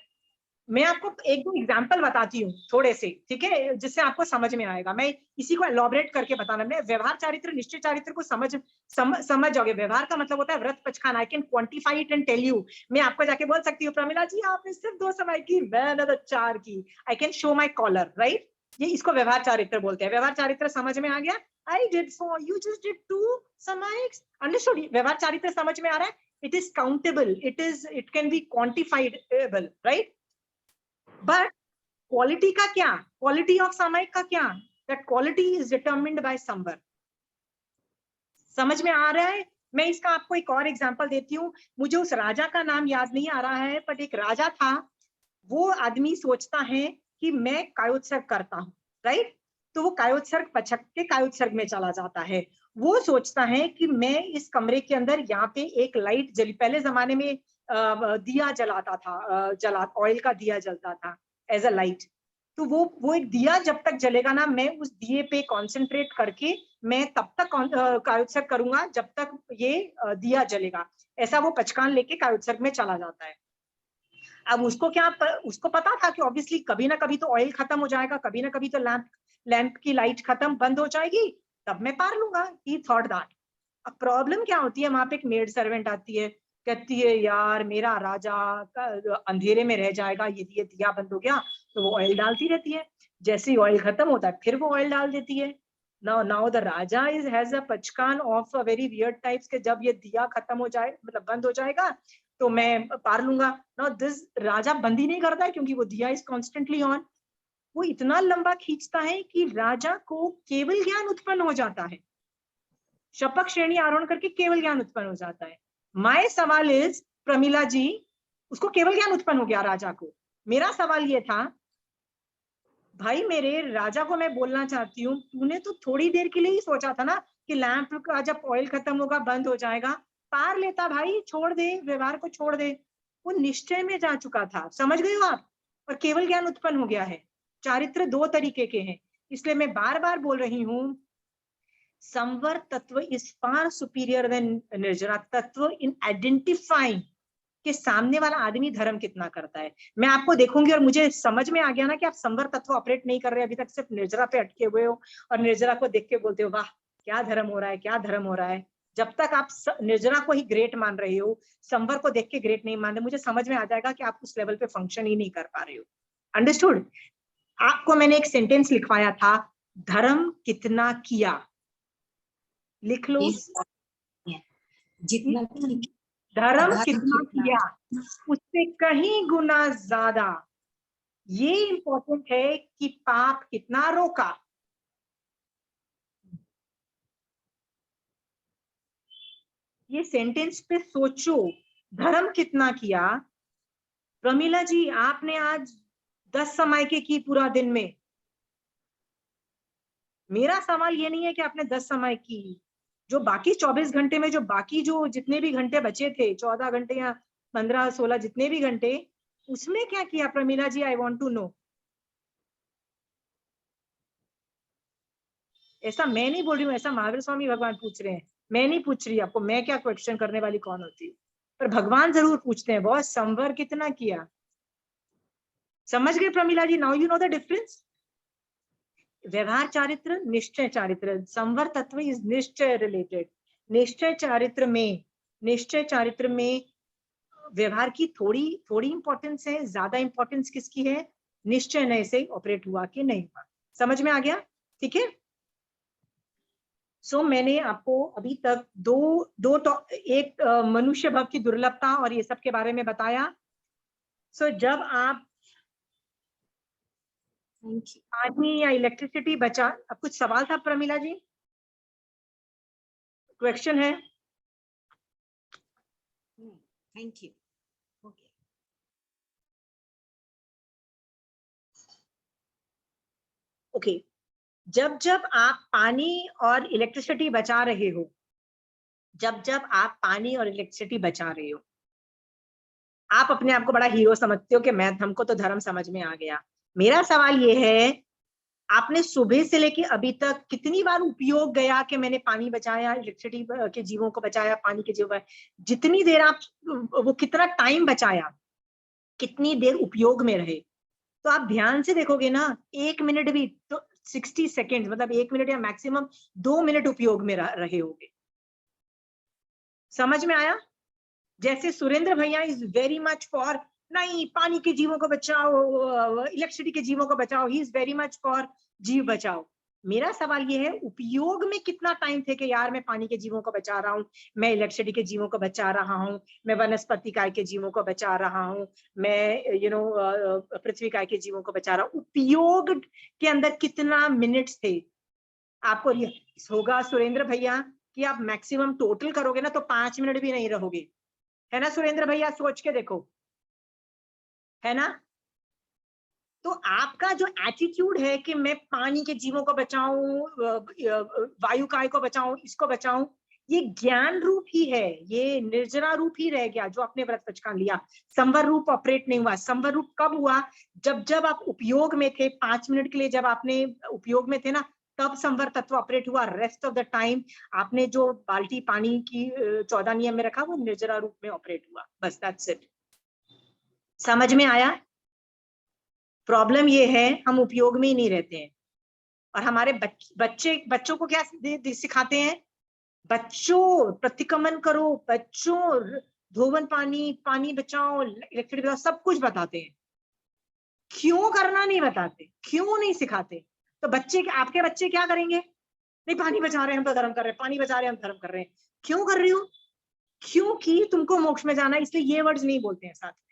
मैं आपको एक दो एग्जाम्पल बताती हूँ थोड़े से, ठीक है, जिससे आपको समझ में आएगा। मैं इसी को एलॉबरेट करके बताना, मैं व्यवहार चारित्र निश्चय चारित्र को समझ जाओगे। व्यवहार का मतलब होता है व्रत पचखान। I can quantify it and tell you. मैं आपको जाके बोल सकती हूँ प्रमिला जी आपने सिर्फ 2 समय की, मैंने तो 4 की। I can show my collar, right? ये इसको व्यवहार चारित्र बोलते हैं। व्यवहार चारित्र समझ में आ गया? I did 4, you just did 2 समाइक्स। अंडरस्टूड? व्यवहार चारित्र समझ में आ रहा है? It is countable, it can be quantifiable, right? But quality का क्या, क्वालिटी ऑफ सामायिक का क्या? That quality is determined by संवर। समझ में आ रहा है? मैं इसका आपको एक और एग्जांपल देती हूँ। मुझे उस राजा का नाम याद नहीं आ रहा है, बट एक राजा था। वो आदमी सोचता है कि मैं कायोत्सर्ग करता हूँ, राइट? तो वो कायोत्सर्ग पचक के कायोत्सर्ग में चला जाता है। वो सोचता है कि मैं इस कमरे के अंदर यहाँ पे एक लाइट जली, पहले जमाने में दिया जलाता था, ऑयल का दिया जलता था एज अ लाइट। तो वो एक दिया जब तक जलेगा ना, मैं उस दिए पे कॉन्सेंट्रेट करके मैं तब तक कायोत्सर्ग करूंगा जब तक ये दिया जलेगा। ऐसा वो पचकान लेके कायोत्सर्ग में चला जाता है। अब उसको पता था कि ऑब्वियसली कभी ना कभी तो ऑयल खत्म हो जाएगा, कभी ना कभी तो लैंप की लाइट खत्म बंद हो जाएगी, तब मैं पार लूंगा। ही थॉट दैट। अब प्रॉब्लम क्या होती है, वहां पे एक मेड सर्वेंट आती है, कहती है यार मेरा राजा अंधेरे में रह जाएगा यदि ये दिया बंद हो गया। तो वो ऑयल डालती रहती है, जैसे ही ऑयल खत्म होता है फिर वो ऑयल डाल देती है। Now the Raja has a पचकान of a very weird types के जब ये दिया खत्म हो जाए, मतलब बंद हो जाएगा, तो मैं पार लूंगा। नाउ दिस राजा बंद ही नहीं करता है क्योंकि वो दिया इज कॉन्स्टेंटली ऑन। वो इतना लंबा खींचता है कि राजा को केवल ज्ञान उत्पन्न हो जाता है। शपक श्रेणी आरोहण करके केवल ज्ञान उत्पन्न हो जाता है। माय सवाल इज प्रमिला जी, उसको केवल ज्ञान उत्पन्न हो गया राजा को। मेरा सवाल ये था, भाई मेरे राजा को मैं बोलना चाहती हूँ, तूने तो थोड़ी देर के लिए ही सोचा था ना कि लैंप का जब ऑयल खत्म होगा बंद हो जाएगा, पार लेता भाई, छोड़ दे व्यवहार को, छोड़ दे। वो निश्चय में जा चुका था, समझ गए हो आप? और केवल ज्ञान उत्पन्न हो गया है। चारित्र 2 तरीके के हैं, इसलिए मैं बार बार बोल रही हूँ, संवर तत्व इज फार सुपीरियर देन निर्जरा तत्व इन आइडेंटिफाइंग कि सामने वाला आदमी धर्म कितना करता है। मैं आपको देखूंगी और मुझे समझ में आ गया ना कि आप संवर तत्व ऑपरेट नहीं कर रहे, अभी तक सिर्फ निर्जरा पे अटके हुए हो और निर्जरा को देख के बोलते हो वाह क्या धर्म हो रहा है, क्या धर्म हो रहा है। जब तक आप निर्जरा को ही ग्रेट मान रहे हो, संवर को देख के ग्रेट नहीं मान रहे, मुझे समझ में आ जाएगा कि आप उस लेवल पे फंक्शन ही नहीं कर पा रहे हो। अंडरस्टूड? आपको मैंने एक सेंटेंस लिखवाया था, धर्म कितना किया, लिख लो। जितना धर्म कितना किया उससे कहीं गुना ज्यादा ये इंपॉर्टेंट है कि पाप कितना रोका। ये सेंटेंस पे सोचो, धर्म कितना किया। प्रमिला जी आपने आज 10 समय की पूरा दिन में। मेरा सवाल ये नहीं है कि आपने 10 समय की, जो बाकी 24 घंटे में जो बाकी जो जितने भी घंटे बचे थे, 14 घंटे या 15-16 जितने भी घंटे, उसमें क्या किया Pramila ji? I want to know. ऐसा मैं नहीं बोल रही हूँ, ऐसा महावीर स्वामी भगवान पूछ रहे हैं, मैं नहीं पूछ रही आपको, मैं क्या क्वेश्चन करने वाली कौन होती है, पर भगवान जरूर पूछते हैं, बहुत संवर कितना किया। समझ गए Pramila ji? Now you know the difference. व्यवहार चारित्र, निश्चय चारित्र, संवर तत्व इज निश्चय रिलेटेड। निश्चय चारित्र में व्यवहार की थोड़ी थोड़ी इंपॉर्टेंस है, ज्यादा इंपॉर्टेंस किसकी है? निश्चय नए से ऑपरेट हुआ कि नहीं हुआ। समझ में आ गया? ठीक है। मैंने आपको अभी तक एक मनुष्य भव की दुर्लभता और ये सब के बारे में बताया। जब आप पानी या इलेक्ट्रिसिटी बचा, अब कुछ सवाल था प्रमिला जी, क्वेश्चन है? Thank you. ओके, जब आप पानी और इलेक्ट्रिसिटी बचा रहे हो, जब आप पानी और इलेक्ट्रिसिटी बचा रहे हो, आप अपने आप को बड़ा हीरो समझते हो कि मैं, हमको तो धर्म समझ में आ गया। मेरा सवाल ये है, आपने सुबह से लेके अभी तक कितनी बार उपयोग गया कि मैंने पानी बचाया, इलेक्ट्रिसिटी के जीवों को बचाया, पानी के जीवों, जितनी देर आप, वो कितना टाइम बचाया, कितनी देर उपयोग में रहे, तो आप ध्यान से देखोगे ना, 1 मिनट भी तो 60 सेकेंड, मतलब 1 मिनट या मैक्सिमम 2 मिनट उपयोग में रहे होगे। समझ में आया? जैसे सुरेंद्र भैया इज वेरी मच फॉर, नहीं पानी के जीवों को बचाओ, इलेक्ट्रिसिटी के जीवों को बचाओ, he is very much for जीव बचाओ। मेरा सवाल ये है, उपयोग में कितना टाइम थे कि यार मैं पानी के जीवों को बचा रहा हूँ, मैं इलेक्ट्रिसिटी के जीवों को बचा रहा हूँ, मैं वनस्पति काय के जीवों को बचा रहा हूँ, मैं पृथ्वी काय के जीवों को बचा रहा हूँ। उपयोग के अंदर कितना मिनट्स थे? आपको होगा सुरेंद्र भैया कि आप मैक्सिमम टोटल करोगे ना तो 5 मिनट भी नहीं रहोगे, है ना सुरेंद्र भैया? सोच के देखो, है ना? तो आपका जो एटीट्यूड है कि मैं पानी के जीवों को बचाऊं, वायु काय को बचाऊं, इसको बचाऊं, ये ज्ञान रूप ही है, ये निर्जरा रूप ही रह गया जो आपने व्रत पचकान लिया। संवर रूप ऑपरेट नहीं हुआ। संवर रूप कब हुआ? जब आप उपयोग में थे, 5 मिनट के लिए जब आपने उपयोग में थे ना, तब संवर तत्व ऑपरेट हुआ। रेस्ट ऑफ द टाइम आपने जो बाल्टी पानी की 14 नियम में रखा, वो निर्जरा रूप में ऑपरेट हुआ। बस दैट्स इट। समझ में आया? प्रॉब्लम ये है, हम उपयोग में ही नहीं रहते हैं। और हमारे बच्चों को क्या सिखाते हैं? बच्चों प्रतिक्रमण करो, बच्चों धोवन पानी बचाओ, इलेक्ट्रिसिटी बचाओ, सब कुछ बताते हैं। क्यों करना नहीं बताते, क्यों नहीं सिखाते? तो आपके बच्चे क्या करेंगे? नहीं पानी बचा रहे हैं हम तो धर्म कर रहे हैं, पानी बचा रहे हैं हम धर्म कर रहे हैं। क्यों कर रही हो? क्योंकि तुमको मोक्ष में जाना, इसलिए ये वर्ड्स नहीं बोलते हैं साथ में।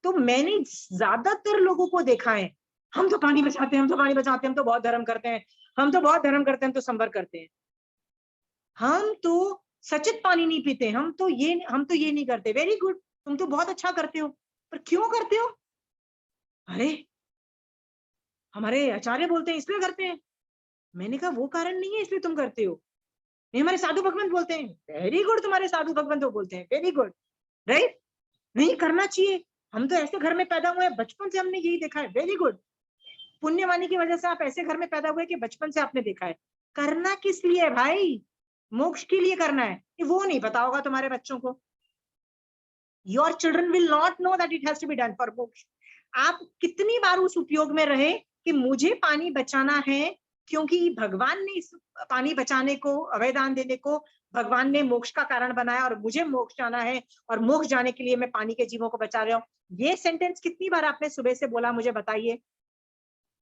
तो मैंने ज्यादातर लोगों को देखा है, हम तो पानी बचाते हैं, हम तो पानी बचाते हैं, हम तो बहुत धर्म करते हैं, हम तो बहुत धर्म करते हैं, तो संवर करते हैं, हम तो सचित पानी नहीं पीते, हम तो ये नहीं करते। वेरी गुड, तुम तो बहुत अच्छा करते हो, पर क्यों करते हो? अरे हमारे आचार्य बोलते हैं इसलिए करते हैं। मैंने कहा वो कारण नहीं है इसलिए तुम करते हो। नहीं, हमारे साधु भगवान बोलते हैं। वेरी गुड, तुम्हारे साधु भगवान तो बोलते हैं, वेरी गुड, राइट? नहीं करना चाहिए, हम तो ऐसे घर में पैदा हुए हैं, बचपन से हमने यही देखा है। वेरी गुड, पुण्यवानी की वजह से आप ऐसे घर में पैदा हुए कि बचपन से आपने देखा है। करना किस लिए है भाई? मोक्ष के लिए करना है। वो नहीं पता होगा तुम्हारे बच्चों को। Your children will not know that it has to be done for moksha. आप कितनी बार उस उपयोग में रहे कि मुझे पानी बचाना है, क्योंकि भगवान ने इस पानी बचाने को, अभयदान देने को भगवान ने मोक्ष का कारण बनाया, और मुझे मोक्ष जाना है, और मोक्ष जाने के लिए मैं पानी के जीवों को बचा रहा हूँ। ये सेंटेंस कितनी बार आपने सुबह से बोला, मुझे बताइए।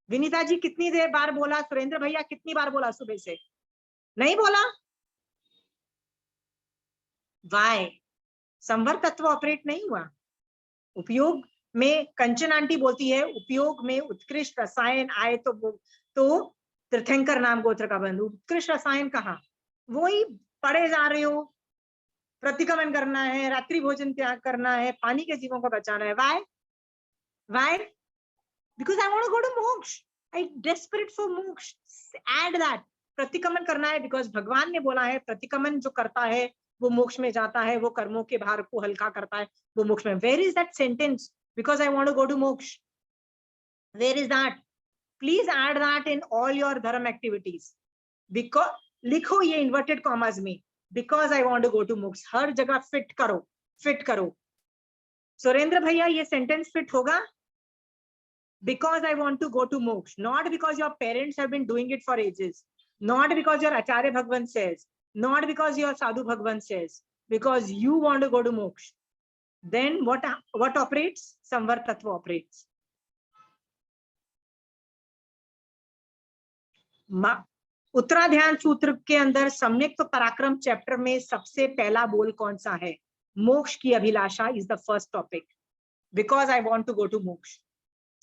विनीता जी कितनी देर बार बोला? सुरेंद्र भैया कितनी बार बोला सुबह से? नहीं बोला? वाई? संवर तत्व ऑपरेट नहीं हुआ। उपयोग में, कंचन आंटी बोलती है, उपयोग में उत्कृष्ट रसायन आए तो तीर्थंकर नाम गोत्र का बंधु। उत्कृष्ट रसायन कहाँ? वही पढ़े जा रहे हो, प्रतिक्रमण करना है, रात्रि भोजन त्याग करना है, पानी के जीवों को बचाना है। Y? Because I want to go to moksha. I desperate for moksha. Add that. प्रतिक्रमण करना है because भगवान ने बोला है, प्रतिक्रमण जो करता है वो मोक्ष में जाता है, वो कर्मों के भार को हल्का करता है, वो मोक्ष में। Where is that sentence? Because I want to go to moksha. Where is that? Please add that in all your dharma activities. Because लिखो ये inverted commas में, because I want to go to moksha. हर जगह fit करो। सुरेंद्र भैया ये sentence fit होगा? Because I want to go to moksha, not because your parents have been doing it for ages, not because your Acharya Bhagwan says, not because your Sadhu Bhagwan says, because you want to go to moksha. Then what operates? Samvar Tattva operates. उत्तराध्यान सूत्र के अंदर सम्यक पराक्रम chapter में सबसे पहला बोल कौन सा है? मोक्ष की अभिलाषा is the first topic, because I want to go to moksha.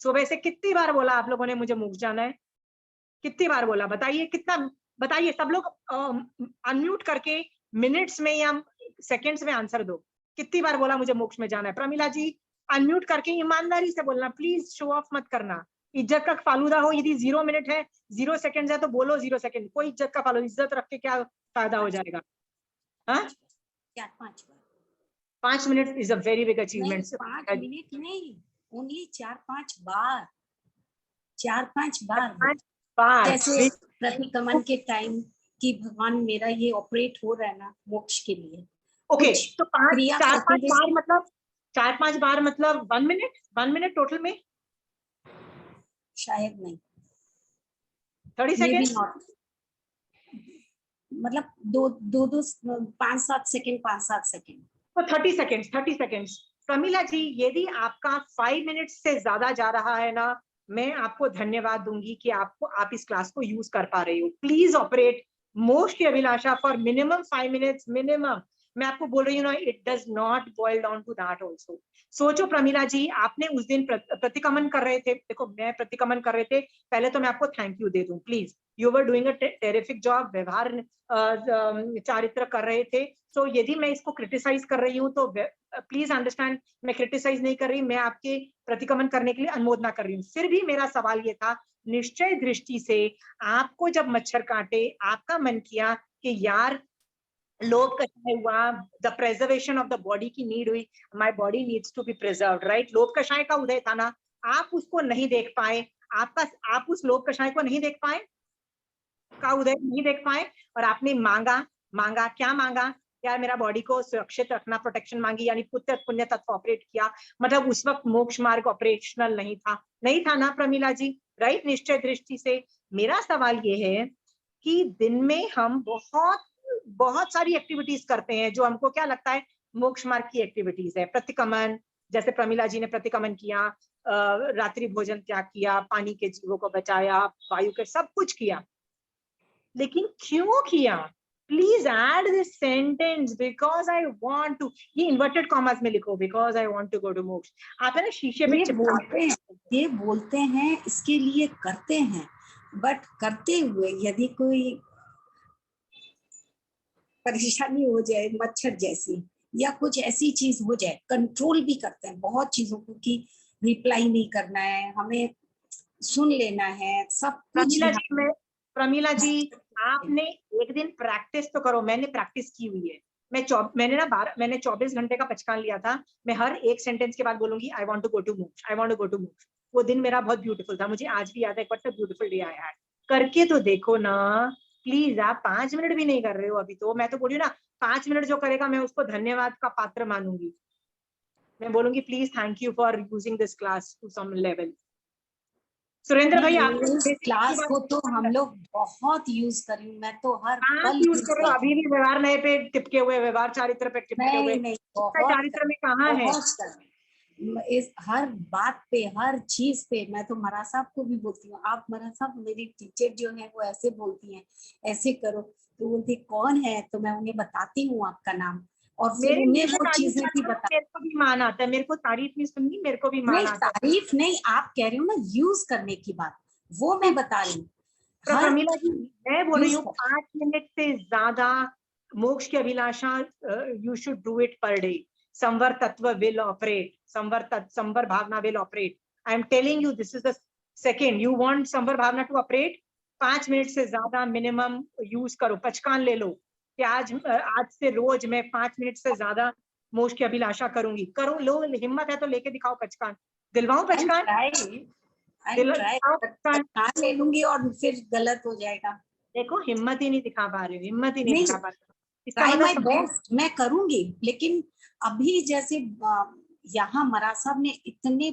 So वैसे कितनी बार बोला आप लोगों ने मुझे मोक्ष जाना है? कितनी बार बोला बताइए, कितना बताइए। सब लोग अनम्यूट करके मिनट्स में या सेकंड्स में आंसर दो। कितनी बार बोला मुझे मोक्ष में जाना है? प्रमिला जी अनम्यूट करके ईमानदारी से बोलना, प्लीज शो ऑफ मत करना। इज्जत का फालूदा हो, यदि 0 मिनट है 0 सेकंड है तो बोलो 0 सेकंड, कोई इज्जत का फालूदा। इज्जत रख के क्या फायदा हो जाएगा? हाँ 5 minute is a very big achievement. 5 minute नहीं, ओनली 4-5 बार, 4-5 बार। जैसे प्रतिक्रमण के टाइम कि भगवान मेरा ये ऑपरेट हो रहा है ना मोक्ष के लिए। ओके, तो 4-5 बार मतलब 4-5 बार मतलब 1 मिनट टोटल में? शायद नहीं, 30 सेकेंड मतलब 5-7 सेकेंड, 5-7 सेकेंड तो 30 सेकेंड्स। प्रमिला जी यदि आपका 5 मिनट से ज्यादा जा रहा है ना, मैं आपको धन्यवाद दूंगी कि आप इस क्लास को यूज कर पा रही हो। प्लीज ऑपरेट मोक्ष की अभिलाषा फॉर मिनिमम 5 मिनट्स मिनिमम। मैं आपको बोल रही हूँ ना, it does not boil down to that also. सोचो प्रमिला जी, आपने उस दिन प्रतिक्रमण कर रहे थे, देखो मैं प्रतिक्रमण कर रहे थे, पहले तो मैं आपको थैंक यू दे दूं please. You were doing a terrific job, व्यवहार चारित्र कर रहे थे। सो यदि मैं इसको क्रिटिसाइज कर रही हूँ तो प्लीज अंडरस्टैंड, मैं क्रिटिसाइज नहीं कर रही, मैं आपके प्रतिक्रमण करने के लिए अनुमोदना कर रही हूँ। फिर भी मेरा सवाल ये था, निश्चय दृष्टि से आपको जब मच्छर काटे, आपका मन किया कि यार लोभ कषाय हुआ, the preservation of the body की नीड हुई, my body needs to be preserved, right? लोभ कषाय का उदय था ना, आप उसको नहीं देख पाए, आप उस लोभ कषाय को नहीं देख पाए, का उदय नहीं देख पाए, और आपने मांगा क्या मांगा? यार मेरा बॉडी को सुरक्षित रखना, प्रोटेक्शन मांगी, यानी पुण्य तत्व ऑपरेट किया। मतलब उस वक्त मोक्ष मार्ग ऑपरेशनल नहीं था ना प्रमिला जी, राइट? निश्चय दृष्टि से मेरा सवाल ये है कि दिन में हम बहुत सारी एक्टिविटीज करते हैं जो हमको क्या लगता है मोक्ष मार्ग की एक्टिविटीज है। प्रतिक्रमण, जैसे प्रमिला जी ने प्रतिक्रमण किया, रात्रि भोजन त्याग किया, पानी के जीवों को बचाया, वायु के सब कुछ किया, लेकिन क्यों किया? Please add this sentence, because I want to, ये इन्वर्टेड कॉमर्स में लिखो, because I want to go to moksha. आप है ना शीशे पे ये बोलते हैं इसके लिए करते हैं, बट करते हुए यदि कोई परेशानी हो जाए मच्छर जैसी या कुछ ऐसी चीज हो जाए, कंट्रोल भी करते हैं बहुत चीजों को कि रिप्लाई नहीं करना है, हमें सुन लेना है, सब कुछ। प्रमिला जी आपने एक दिन प्रैक्टिस तो करो। मैंने प्रैक्टिस की हुई है। मैंने 24 घंटे का पचकान लिया था। मैं हर एक सेंटेंस के बाद बोलूंगी I want to go to moksha, I want to go to moksha. वो दिन मेरा बहुत ब्यूटीफुल था, मुझे आज भी याद है। What a beautiful day I had. करके तो देखो ना प्लीज। आप 5 मिनट भी नहीं कर रहे हो अभी तो। मैं तो बोली ना 5 मिनट जो करेगा मैं उसको धन्यवाद का पात्र मानूंगी। मैं बोलूंगी please thank you for using this class to some level. Surendra bhai class को तो हम लोग बहुत यूज करें, मैं तो हर पल यूज कर रहे हो। अभी भी व्यवहार नए पे टिपके हुए, व्यवहार चारित्र पे टिपके हुए। चारित्र में कहाँ है? इस हर बात पे, हर चीज पे। मैं तो मरा साहब को भी बोलती हूँ, आप मरा साहब मेरी टीचर जो है वो ऐसे बोलती हैं, ऐसे करो। तो बोलती कौन है, तो मैं उन्हें बताती हूँ आपका नाम, और फिर उन्हें वो चीजें भी बता। मेरे को भी मान आता है, मेरे को तारीफ नहीं सुननी, मेरे को भी मान आता है। तारीफ नहीं, आप कह रहे हो ना यूज करने की बात, वो मैं बता रही हूँ। प्रमिला जी मैं बोल रही हूँ 5 मिनट से ज्यादा मोक्ष की अभिलाषा, you should do it per day. संवर तत्व विल ऑपरेट, संवर भावना will operate. I am telling you this is the second. You want संवर भावना टू ऑपरेट, 5 मिनट से ज्यादा मिनिमम यूज करो। पचकान ले लो कि आज से रोज मैं 5 मिनट से ज्यादा मोक्ष की अभिलाषा करूंगी। करो, लो, हिम्मत है तो लेके दिखाओ पचकान। दिलवाऊं पचकान? ले लूंगी और फिर गलत हो जाएगा। देखो हिम्मत ही नहीं दिखा पा रही हूँ, हिम्मत ही नहीं दिखा पा रही। ट्राई माय बेस्ट, मैं करूंगी। लेकिन अभी जैसे यहाँ मरा साहब ने इतने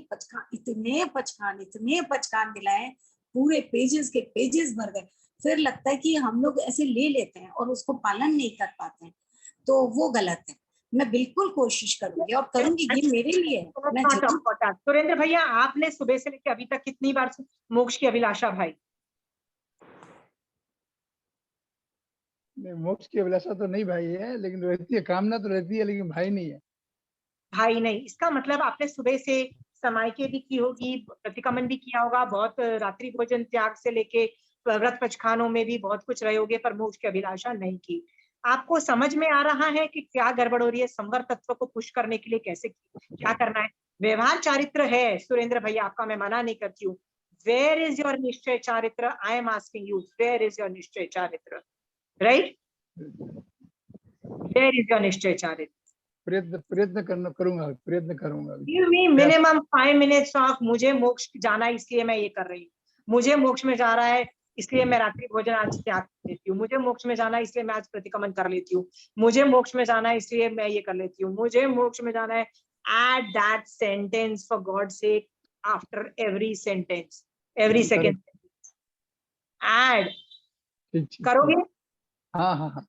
पचकान दिलाए, पूरे पेजेस के पेजेस भर गए। फिर लगता है कि हम लोग ऐसे ले लेते हैं और उसको पालन नहीं कर पाते हैं, तो वो गलत है। मैं बिल्कुल कोशिश करूंगी और करूंगी, ये मेरे लिए है। मैं सुरेंद्र भैया आपने सुबह से लेकर अभी तक कितनी बार मोक्ष की अभिलाषा भाई? नहीं, मोक्ष की अभिलाषा तो नहीं भाई है, लेकिन रहती है, कामना तो रहती है, लेकिन भाई नहीं है। भाई नहीं, इसका मतलब आपने सुबह से समय के भी की होगी, प्रतिक्रमण भी किया होगा, बहुत रात्रि भोजन त्याग से लेके व्रत पचखानों में भी बहुत कुछ रहे होगे, पर मोक्ष की अभिलाषा नहीं की। आपको समझ में आ रहा है कि क्या गड़बड़ हो रही है, संवर तत्व को पुश करने के लिए कैसे क्या करना है। व्यवहार चारित्र है सुरेंद्र भैया, आपका मैं मना नहीं करती हूँ। Where is your nishchay charitra? I am asking you, where is your nishchay charitra? Right, where is your nishchay चारित्र? प्रयत्न करना करूंगा, प्रयत्न करूंगा। Give me minimum 5 minutes of मुझे मोक्ष जाना है इसलिए मैं ये कर रही हूँ, मुझे मोक्ष में जा रहा है इसलिए मैं रात्रि भोजन आज त्याग कर लेती हूँ, मुझे मोक्ष में जाना है इसलिए मैं आज प्रतिक्रमण कर लेती हूँ, मुझे मोक्ष में जाना है इसलिए मैं ये कर लेती हूँ, मुझे मोक्ष में जाना है। Add that sentence for God's sake after every sentence, every second. Add. करोगे? हाँ हाँ हाँ,